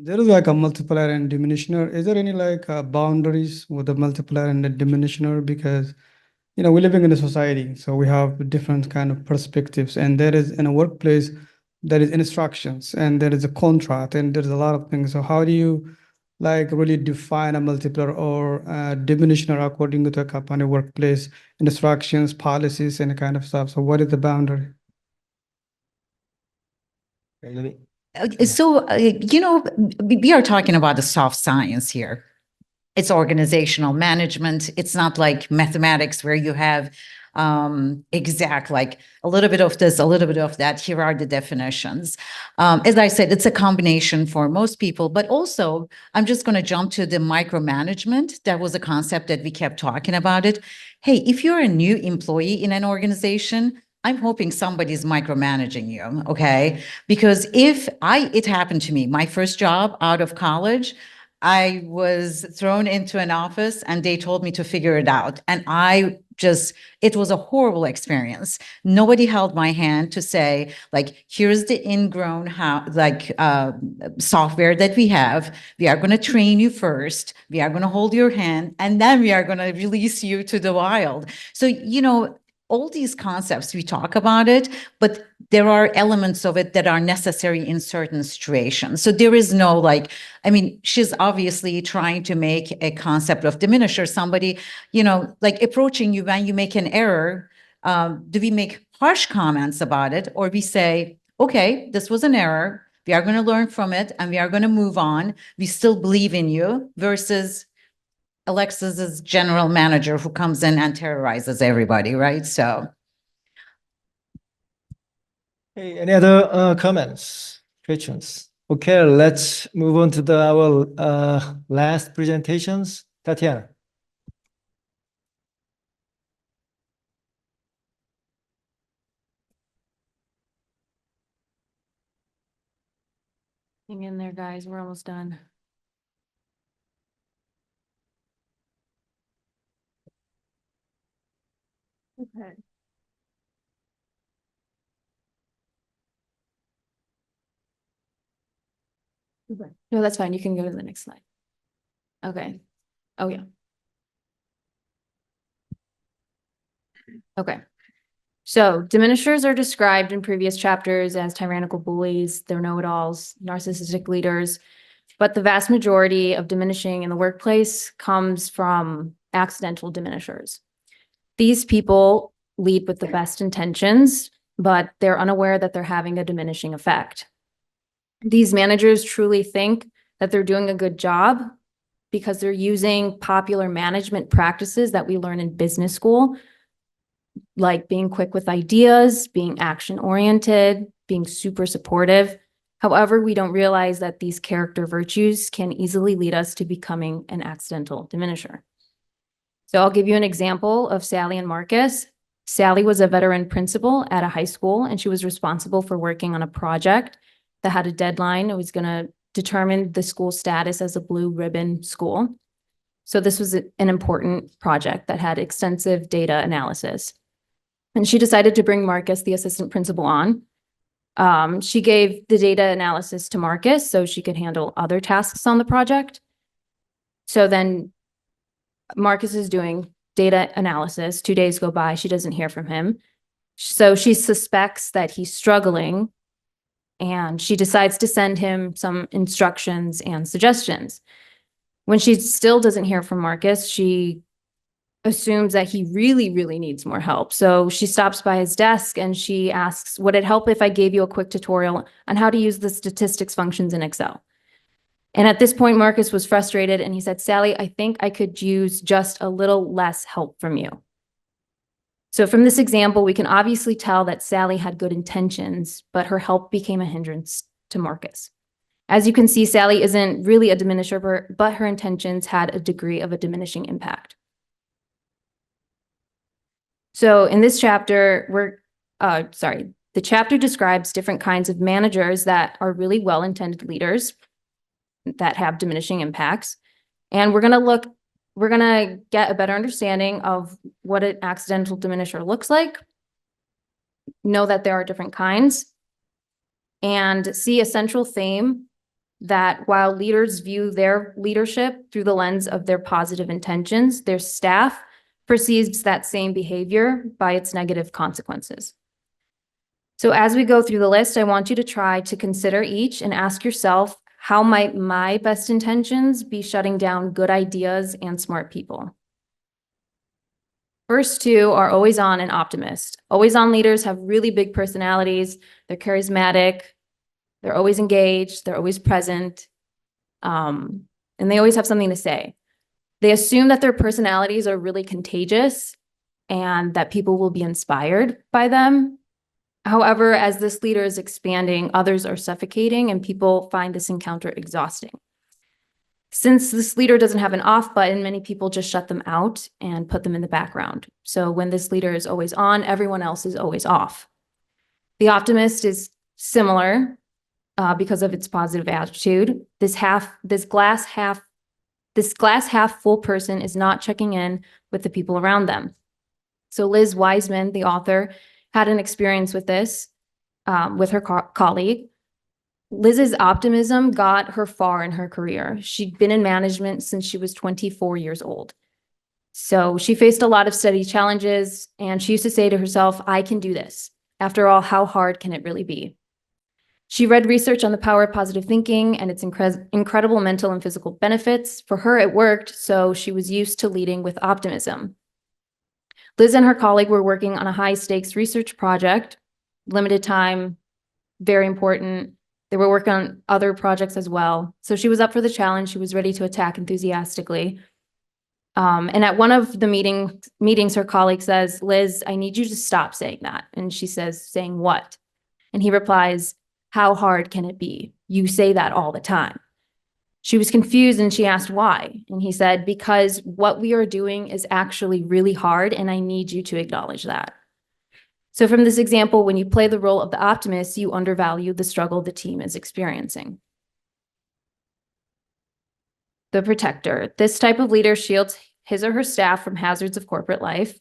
There is like a multiplier and diminisher. Is there any like boundaries with the multiplier and the diminisher? Because, we're living in a society, so we have different kind of perspectives, and there is in a workplace, there is instructions and there is a contract and there's a lot of things. So how do you like really define a multiplier or a diminisher according to a company workplace instructions, policies, and kind of stuff? So what is the boundary? So, we are talking about the soft science here. It's organizational management. It's not like mathematics where you have exact, like a little bit of this, a little bit of that. Here are the definitions. As I said, it's a combination for most people, but also I'm just going to jump to the micromanagement. That was a concept that we kept talking about it. Hey, if you're a new employee in an organization, I'm hoping somebody's micromanaging you, okay? Because it happened to me, my first job out of college, I was thrown into an office and they told me to figure it out. And it was a horrible experience. Nobody held my hand to say, like, here's the ingrown software that we have. We are going to train you first. We are going to hold your hand, and then we are going to release you to the wild. So, all these concepts, we talk about it, but there are elements of it that are necessary in certain situations. So there is no she's obviously trying to make a concept of diminisher. Somebody, like approaching you when you make an error, do we make harsh comments about it, or we say, okay, this was an error, we are going to learn from it and we are going to move on. We still believe in you, versus Alexis's general manager who comes in and terrorizes everybody, right? So. Hey, any other comments, questions? Okay, let's move on to our last presentations. Tatiana. Hang in there, guys. We're almost done. Okay. No, that's fine. You can go to the next slide. Okay. Oh, yeah. Okay. So diminishers are described in previous chapters as tyrannical bullies, they're know-it-alls, narcissistic leaders, but the vast majority of diminishing in the workplace comes from accidental diminishers. These people lead with the best intentions, but they're unaware that they're having a diminishing effect. These managers truly think that they're doing a good job because they're using popular management practices that we learn in business school, like being quick with ideas, being action-oriented, being super supportive. However, we don't realize that these character virtues can easily lead us to becoming an accidental diminisher. So I'll give you an example of Sally and Marcus. Sally was a veteran principal at a high school, and she was responsible for working on a project that had a deadline. It was going to determine the school status as a blue ribbon school. So this was an important project that had extensive data analysis. And she decided to bring Marcus, the assistant principal, on. She gave the data analysis to Marcus so she could handle other tasks on the project. So then Marcus is doing data analysis. 2 days go by, she doesn't hear from him. So she suspects that he's struggling, and she decides to send him some instructions and suggestions. When she still doesn't hear from Marcus, she assumes that he really, really needs more help. So she stops by his desk and she asks, would it help if I gave you a quick tutorial on how to use the statistics functions in Excel? And at this point, Marcus was frustrated and he said, Sally, I think I could use just a little less help from you. So from this example, we can obviously tell that Sally had good intentions, but her help became a hindrance to Marcus. As you can see, Sally isn't really a diminisher, but her intentions had a degree of a diminishing impact. So in this chapter, the chapter describes different kinds of managers that are really well-intended leaders that have diminishing impacts. And we're gonna get a better understanding of what an accidental diminisher looks like, know that there are different kinds, and see a central theme that while leaders view their leadership through the lens of their positive intentions, their staff perceives that same behavior by its negative consequences. So as we go through the list, I want you to try to consider each and ask yourself, how might my best intentions be shutting down good ideas and smart people? First two are always on and optimist. Always on leaders have really big personalities. They're charismatic. They're always engaged. They're always present. And they always have something to say. They assume that their personalities are really contagious and that people will be inspired by them. However, as this leader is expanding, others are suffocating and people find this encounter exhausting. Since this leader doesn't have an off button, many people just shut them out and put them in the background. So when this leader is always on, everyone else is always off. The optimist is similar because of its positive attitude. This glass half full person is not checking in with the people around them. So Liz Wiseman, the author, had an experience with this with her colleague. Liz's optimism got her far in her career. She'd been in management since she was 24 years old. So she faced a lot of study challenges, and she used to say to herself, I can do this. After all, how hard can it really be? She read research on the power of positive thinking and its incredible mental and physical benefits. For her, it worked, so she was used to leading with optimism. Liz and her colleague were working on a high-stakes research project, limited time, very important. They were working on other projects as well. So she was up for the challenge. She was ready to attack enthusiastically. And at one of the meetings, her colleague says, Liz, I need you to stop saying that. And she says, saying what? And he replies, how hard can it be? You say that all the time. She was confused and she asked why. And he said, because what we are doing is actually really hard and I need you to acknowledge that. So from this example, when you play the role of the optimist, you undervalue the struggle the team is experiencing. The protector. This type of leader shields his or her staff from hazards of corporate life.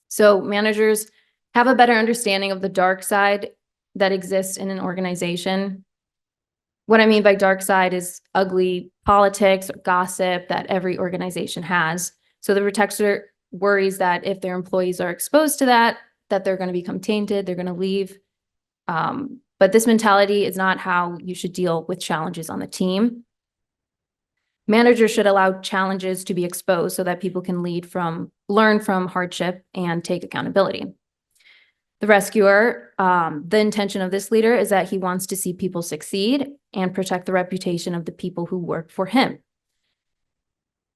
So managers have a better understanding of the dark side that exists in an organization. What I mean by dark side is ugly politics or gossip that every organization has. So the protector worries that if their employees are exposed to that they're going to become tainted, they're going to leave. But this mentality is not how you should deal with challenges on the team. Managers should allow challenges to be exposed so that people can learn from hardship and take accountability. The rescuer, the intention of this leader is that he wants to see people succeed and protect the reputation of the people who work for him.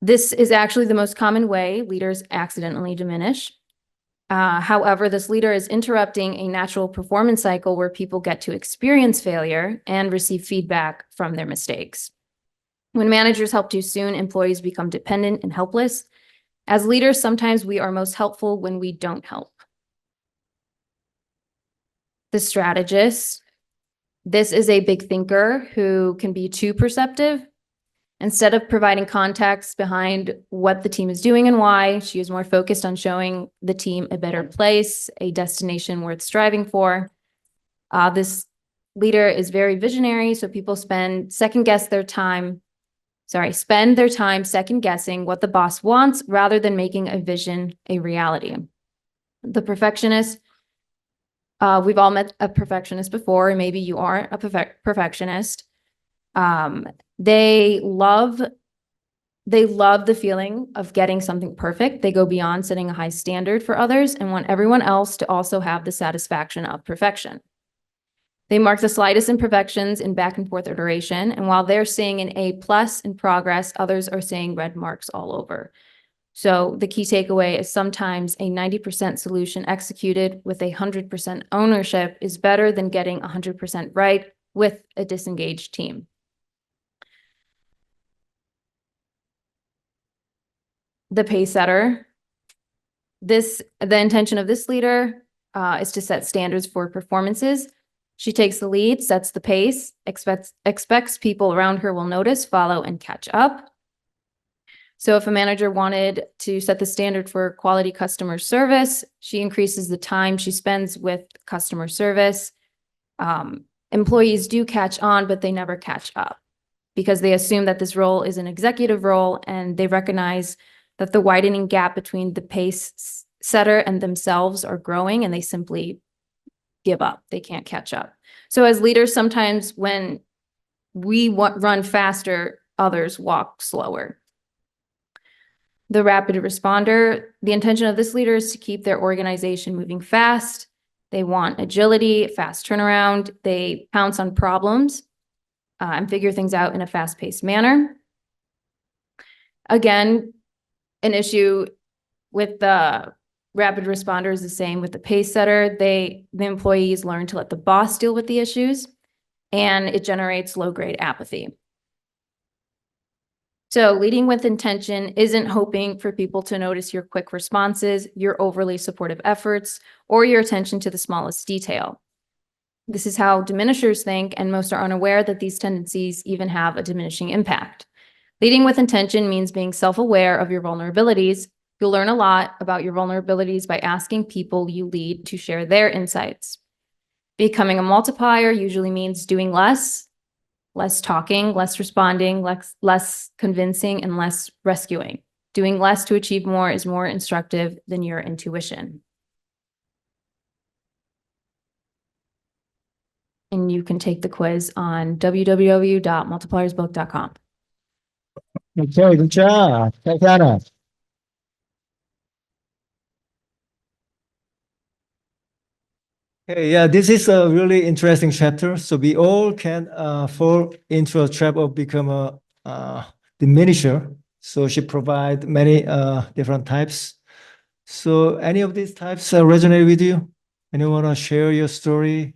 This is actually the most common way leaders accidentally diminish. However, this leader is interrupting a natural performance cycle where people get to experience failure and receive feedback from their mistakes. When managers help too soon, employees become dependent and helpless. As leaders, sometimes we are most helpful when we don't help. The strategist. This is a big thinker who can be too perceptive. Instead of providing context behind what the team is doing and why, she is more focused on showing the team a better place, a destination worth striving for. This leader is very visionary, so people spend their time second guessing what the boss wants rather than making a vision a reality. The perfectionist, we've all met a perfectionist before, maybe you are a perfectionist. They love the feeling of getting something perfect. They go beyond setting a high standard for others and want everyone else to also have the satisfaction of perfection. They mark the slightest imperfections in back and forth iteration, and while they're seeing an A+ in progress, others are seeing red marks all over. So the key takeaway is sometimes a 90% solution executed with 100% ownership is better than getting 100% right with a disengaged team. The pace setter. The intention of this leader is to set standards for performances. She takes the lead, sets the pace, expects people around her will notice, follow, and catch up. So if a manager wanted to set the standard for quality customer service, she increases the time she spends with customer service. Employees do catch on, but they never catch up because they assume that this role is an executive role and they recognize that the widening gap between the pace setter and themselves are growing and they simply give up. They can't catch up. So as leaders, sometimes when we run faster, others walk slower. The rapid responder, the intention of this leader is to keep their organization moving fast. They want agility, fast turnaround. They pounce on problems and figure things out in a fast-paced manner. Again, an issue with the rapid responder is the same with the pace setter. The employees learn to let the boss deal with the issues, and it generates low-grade apathy. So leading with intention isn't hoping for people to notice your quick responses, your overly supportive efforts, or your attention to the smallest detail. This is how diminishers think, and most are unaware that these tendencies even have a diminishing impact. Leading with intention means being self-aware of your vulnerabilities. You'll learn a lot about your vulnerabilities by asking people you lead to share their insights. Becoming a multiplier usually means doing less talking, less responding, less convincing, and less rescuing. Doing less to achieve more is more instructive than your intuition. And you can take the quiz on www.multipliersbook.com. Okay, good job. Tatiana. Okay, yeah, this is a really interesting chapter. So we all can fall into a trap of become a diminisher. So she provide many different types. So any of these types resonate with you? Anyone want to share your story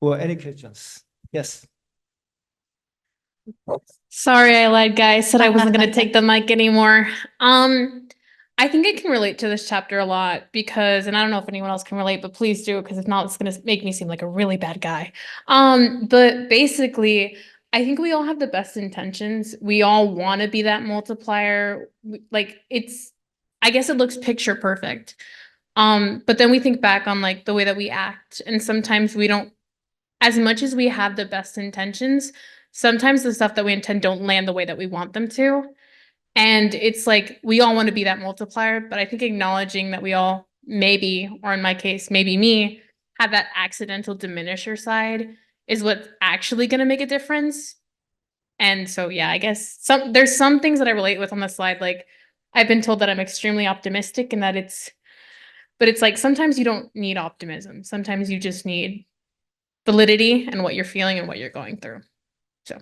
or any questions? Yes. Sorry, I lied, guys. Said I wasn't going to take the mic anymore. I think I can relate to this chapter a lot because, and I don't know if anyone else can relate, but please do, because if not, it's going to make me seem like a really bad guy. But basically, I think we all have the best intentions. We all want to be that multiplier. Like I guess it looks picture perfect. But then we think back on like the way that we act, and sometimes we don't, as much as we have the best intentions, sometimes the stuff that we intend don't land the way that we want them to. And it's like, we all want to be that multiplier, but I think acknowledging that we all maybe, or in my case, maybe me, have that accidental diminisher side is what's actually going to make a difference. And so, yeah, I guess there's some things that I relate with on the slide. Like I've been told that I'm extremely optimistic and that it's But it's like sometimes you don't need optimism. Sometimes you just need validity and what you're feeling and what you're going through. So.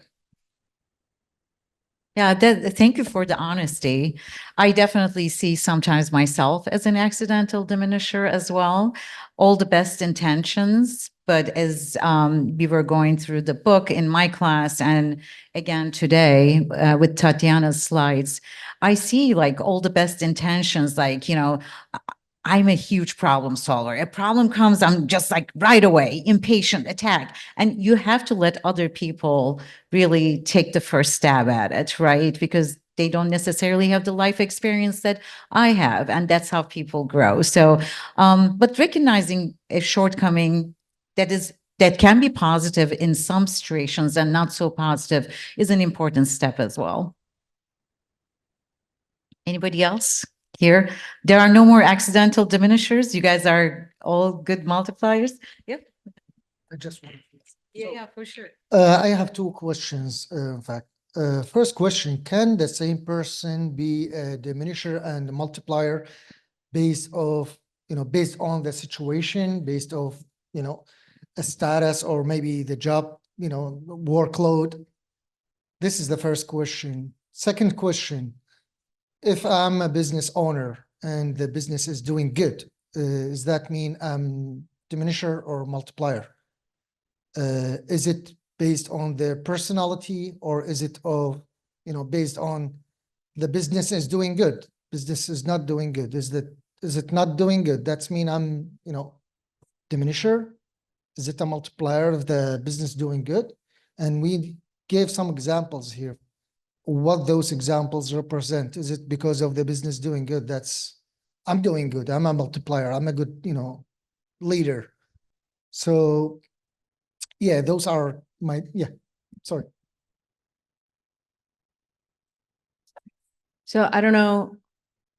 Yeah, thank you for the honesty. I definitely see sometimes myself as an accidental diminisher as well. All the best intentions, but as we were going through the book in my class and again today with Tatiana's slides, I see like all the best intentions, like, you know, I'm a huge problem solver. A problem comes, I'm just like right away, impatient, attack. And you have to let other people really take the first stab at it, right? Because they don't necessarily have the life experience that I have. And that's how people grow. So, but recognizing a shortcoming that can be positive in some situations and not so positive is an important step as well. Anybody else here? There are no more accidental diminishers. You guys are all good multipliers. Yep. I just want. Yeah, for sure. I have two questions, in fact. First question, can the same person be a diminisher and a multiplier based on the situation, based of, a status or maybe the job, workload? This is the first question. Second question, if I'm a business owner and the business is doing good, does that mean I'm diminisher or multiplier? Is it based on their personality or is it based on the business is doing good? Business is not doing good. Is it not doing good? That's mean I'm, diminisher? Is it a multiplier of the business doing good? And we gave some examples here. What those examples represent. Is it because of the business doing good? I'm doing good. I'm a multiplier. I'm a good, leader. So yeah, those are sorry. So I don't know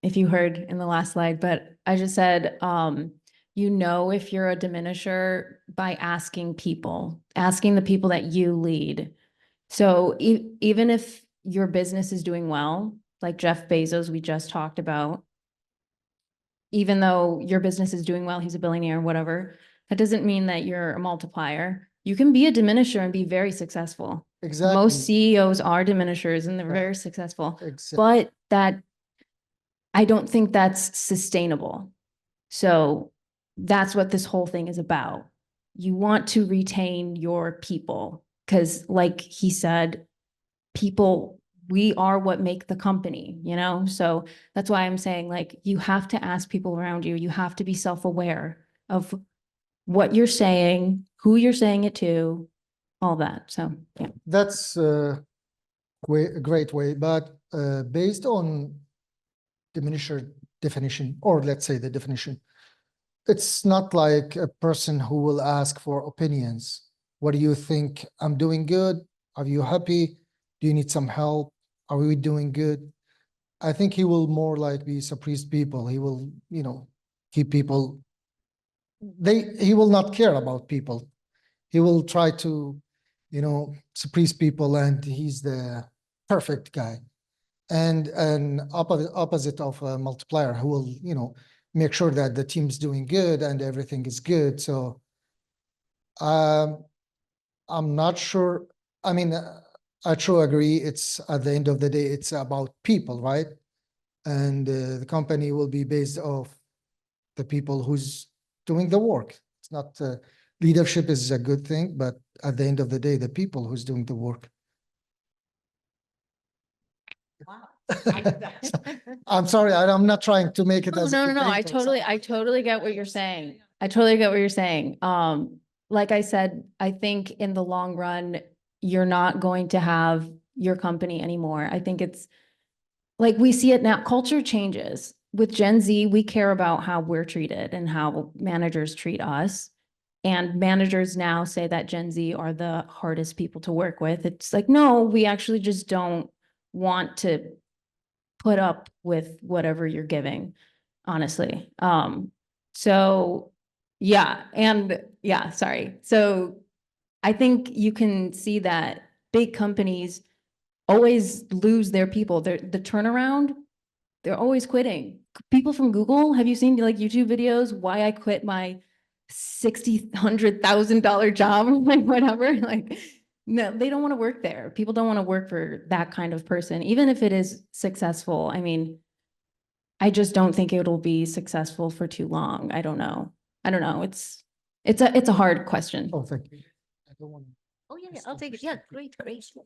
if you heard in the last slide, but I just said, if you're a diminisher by asking the people that you lead. So even if your business is doing well, like Jeff Bezos, we just talked about, even though your business is doing well, he's a billionaire, whatever, that doesn't mean that you're a multiplier. You can be a diminisher and be very successful. Exactly. Most CEOs are diminishers and they're very successful, Exactly. but I don't think that's sustainable. So that's what this whole thing is about. You want to retain your people because, like he said, people, we are what make the company, So that's why I'm saying, like, you have to ask people around you. You have to be self-aware of what you're saying, who you're saying it to, all that. So, yeah. That's a great way, but based on diminisher definition, or let's say the definition, it's not like a person who will ask for opinions. What do you think? I'm doing good. Are you happy? Do you need some help? Are we doing good? I think he will more like be surprised people. He will, keep people. He will not care about people. He will try to, surprise people, and he's the perfect guy. And an opposite of a multiplier who will, make sure that the team's doing good and everything is good. So I'm not sure. I mean, I truly agree. It's at the end of the day, it's about people, right? And the company will be based off the people who's doing the work. It's not leadership is a good thing, but at the end of the day, the people who's doing the work. Wow. I'm sorry, I'm not trying to make it as a No. I totally get what you're saying. I totally get what you're saying. Like I said, I think in the long run, you're not going to have your company anymore. I think it's like we see it now. Culture changes. With Gen Z, we care about how we're treated and how managers treat us. And managers now say that Gen Z are the hardest people to work with. It's like, no, we actually just don't want to put up with whatever you're giving, honestly. So sorry. So I think you can see that big companies always lose their people. The turnaround, They're always quitting. People from Google, have you seen like YouTube videos, why I quit my $100,000 job or like whatever? Like, no, they don't want to work there. People don't want to work for that kind of person, even if it is successful. I mean, I just don't think it'll be successful for too long. I don't know. It's a hard question. Oh, thank you. I don't want. Oh, yeah, I'll take it. Yeah, great.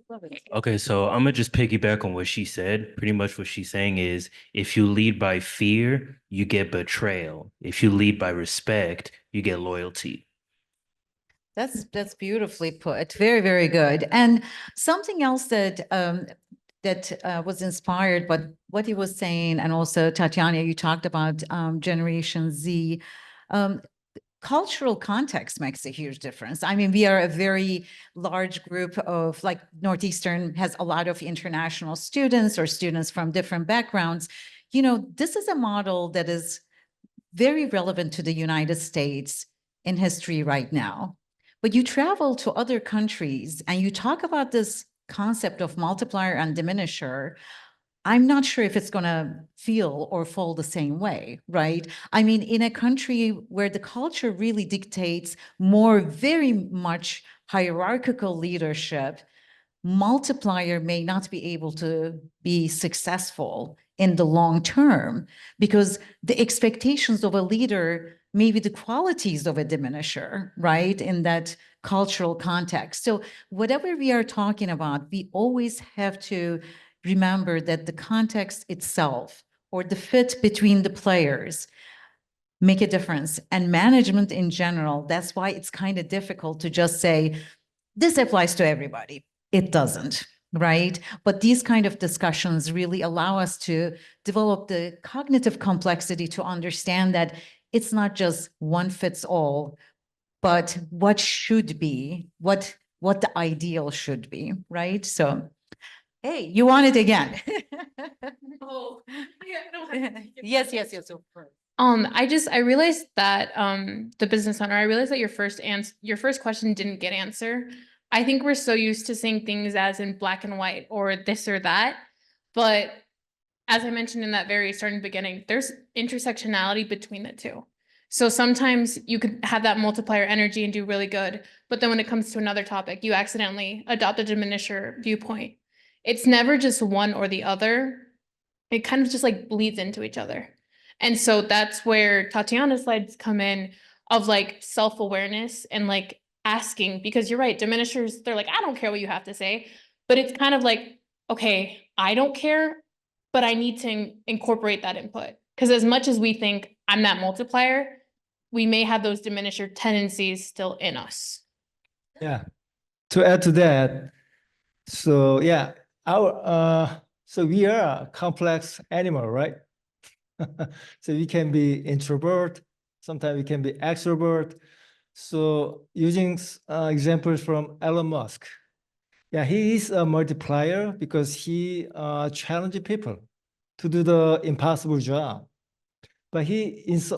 Love it. Okay, so I'm gonna just piggyback on what she said. Pretty much what she's saying is if you lead by fear, you get betrayal. If you lead by respect, you get loyalty. That's beautifully put. Very, very good. And something else that was inspired, but what he was saying, and also Tatiana, you talked about Generation Z. Cultural context makes a huge difference. I mean, we are a very large group of, like, Northeastern has a lot of international students or students from different backgrounds. You know, this is a model that is very relevant to the United States in history right now. But you travel to other countries and you talk about this concept of multiplier and diminisher, I'm not sure if it's going to feel or fall the same way, right? I mean, in a country where the culture really dictates more very much hierarchical leadership, multiplier may not be able to be successful in the long term because the expectations of a leader may be the qualities of a diminisher, right? In that cultural context. So whatever we are talking about, we always have to remember that the context itself or the fit between the players make a difference. And management in general, that's why it's kind of difficult to just say, this applies to everybody. It doesn't, right? But these kind of discussions really allow us to develop the cognitive complexity to understand that it's not just one fits all, but what should be, what the ideal should be, right? So, hey, you want it again? No. Yes. I realized that the business owner, I realized that your first question didn't get answer. I think we're so used to seeing things as in black and white or this or that. But as I mentioned in that very starting beginning, there's intersectionality between the two. So sometimes you could have that multiplier energy and do really good, but then when it comes to another topic, you accidentally adopt a diminisher viewpoint. It's never just one or the other. It kind of just like bleeds into each other. And so that's where Tatiana's slides come in of like self-awareness and like asking, because you're right, diminishers, they're like, I don't care what you have to say, but it's kind of like, okay, I don't care, but I need to incorporate that input. Because as much as we think I'm that multiplier, we may have those diminisher tendencies still in us. Yeah. To add to that, so yeah, so we are a complex animal, right? So we can be introvert, sometimes we can be extrovert. So using examples from Elon Musk, yeah, he is a multiplier because he challenges people to do the impossible job. But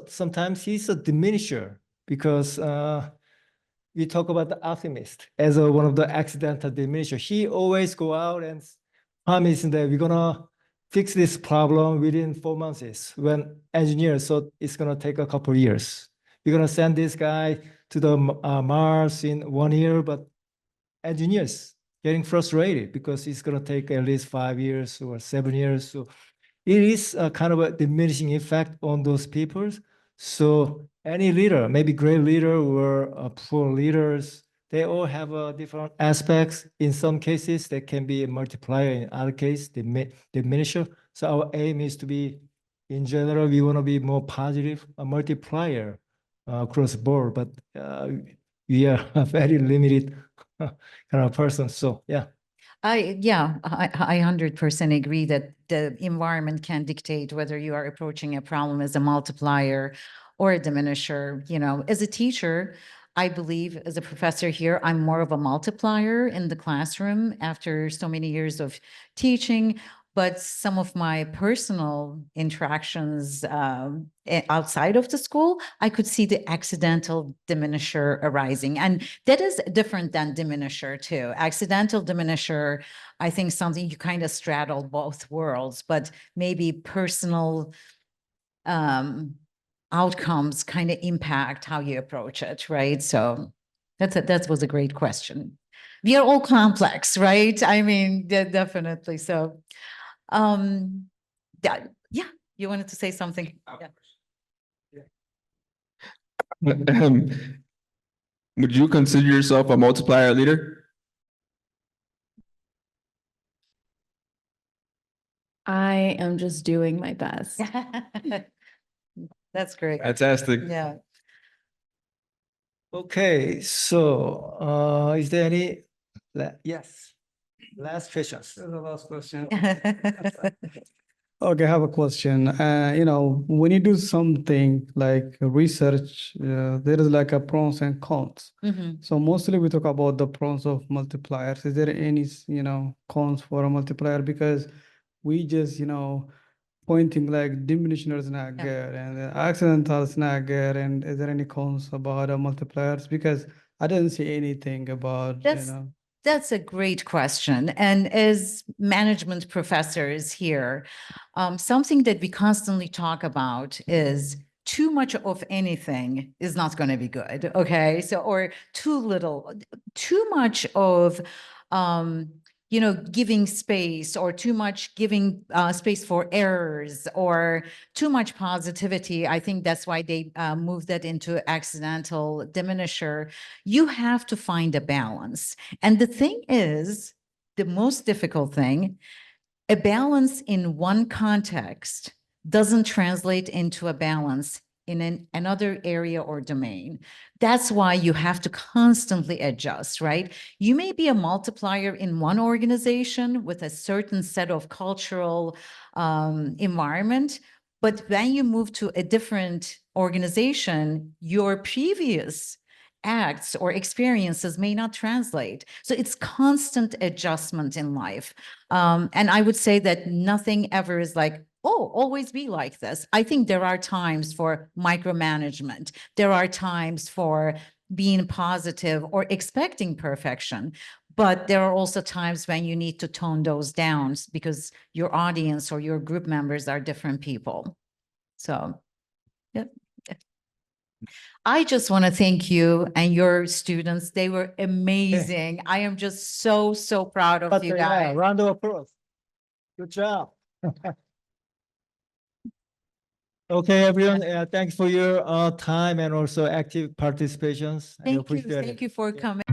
sometimes he's a diminisher because we talk about the optimist as one of the accidental diminisher. He always go out and promise that we're gonna fix this problem within 4 months. When engineers, so it's gonna take a couple of years. We're gonna send this guy to the Mars in 1 year, but engineers getting frustrated because it's gonna take at least 5 years or 7 years. So it is a kind of a diminishing effect on those people. So any leader, maybe great leader or poor leaders, they all have different aspects. In some cases, they can be a multiplier. In other cases, diminisher. So our aim is to be, in general, we want to be more positive, a multiplier across the board. But we are a very limited kind of person. So yeah. I 100% agree that the environment can dictate whether you are approaching a problem as a multiplier or a diminisher. You know, as a teacher, I believe as a professor here, I'm more of a multiplier in the classroom after so many years of teaching. But some of my personal interactions outside of the school, I could see the accidental diminisher arising. And that is different than diminisher too. Accidental diminisher, I think something you kind of straddle both worlds, but maybe personal outcomes kind of impact how you approach it, right? So that was a great question. We are all complex, right? I mean, definitely. So, yeah, you wanted to say something? Yeah. Would you consider yourself a multiplier leader? I am just doing my best. That's great. Fantastic. Yeah. Okay, so is there any? Yes, last questions. The last question. Okay, I have a question. When you do something like research, there is like a pros and cons. Mhm. So mostly we talk about the pros of multipliers. Is there any, cons for a multiplier? Because we just, pointing like diminisher is not Yeah. good and accidental is not good. And is there any cons about multipliers? Because I didn't see anything about, That's a great question. And as management professors here, something that we constantly talk about is too much of anything is not going to be good. Okay. So, or too little, too much of, giving space or too much giving space for errors or too much positivity. I think that's why they moved that into accidental diminisher. You have to find a balance. And the thing is, the most difficult thing, a balance in one context doesn't translate into a balance in another area or domain. That's why you have to constantly adjust, right? You may be a multiplier in one organization with a certain set of cultural environment, but when you move to a different organization, your previous acts or experiences may not translate. So it's constant adjustment in life. And I would say that nothing ever is like, oh, always be like this. I think there are times for micromanagement. There are times for being positive or expecting perfection. But there are also times when you need to tone those down because your audience or your group members are different people. So, yeah. I just want to thank you and your students. They were amazing. I am just so, so proud of you guys. Round of applause. Good job. Okay, everyone, thanks for your time and also active participations. I Thank you. appreciate it. Thank you for coming.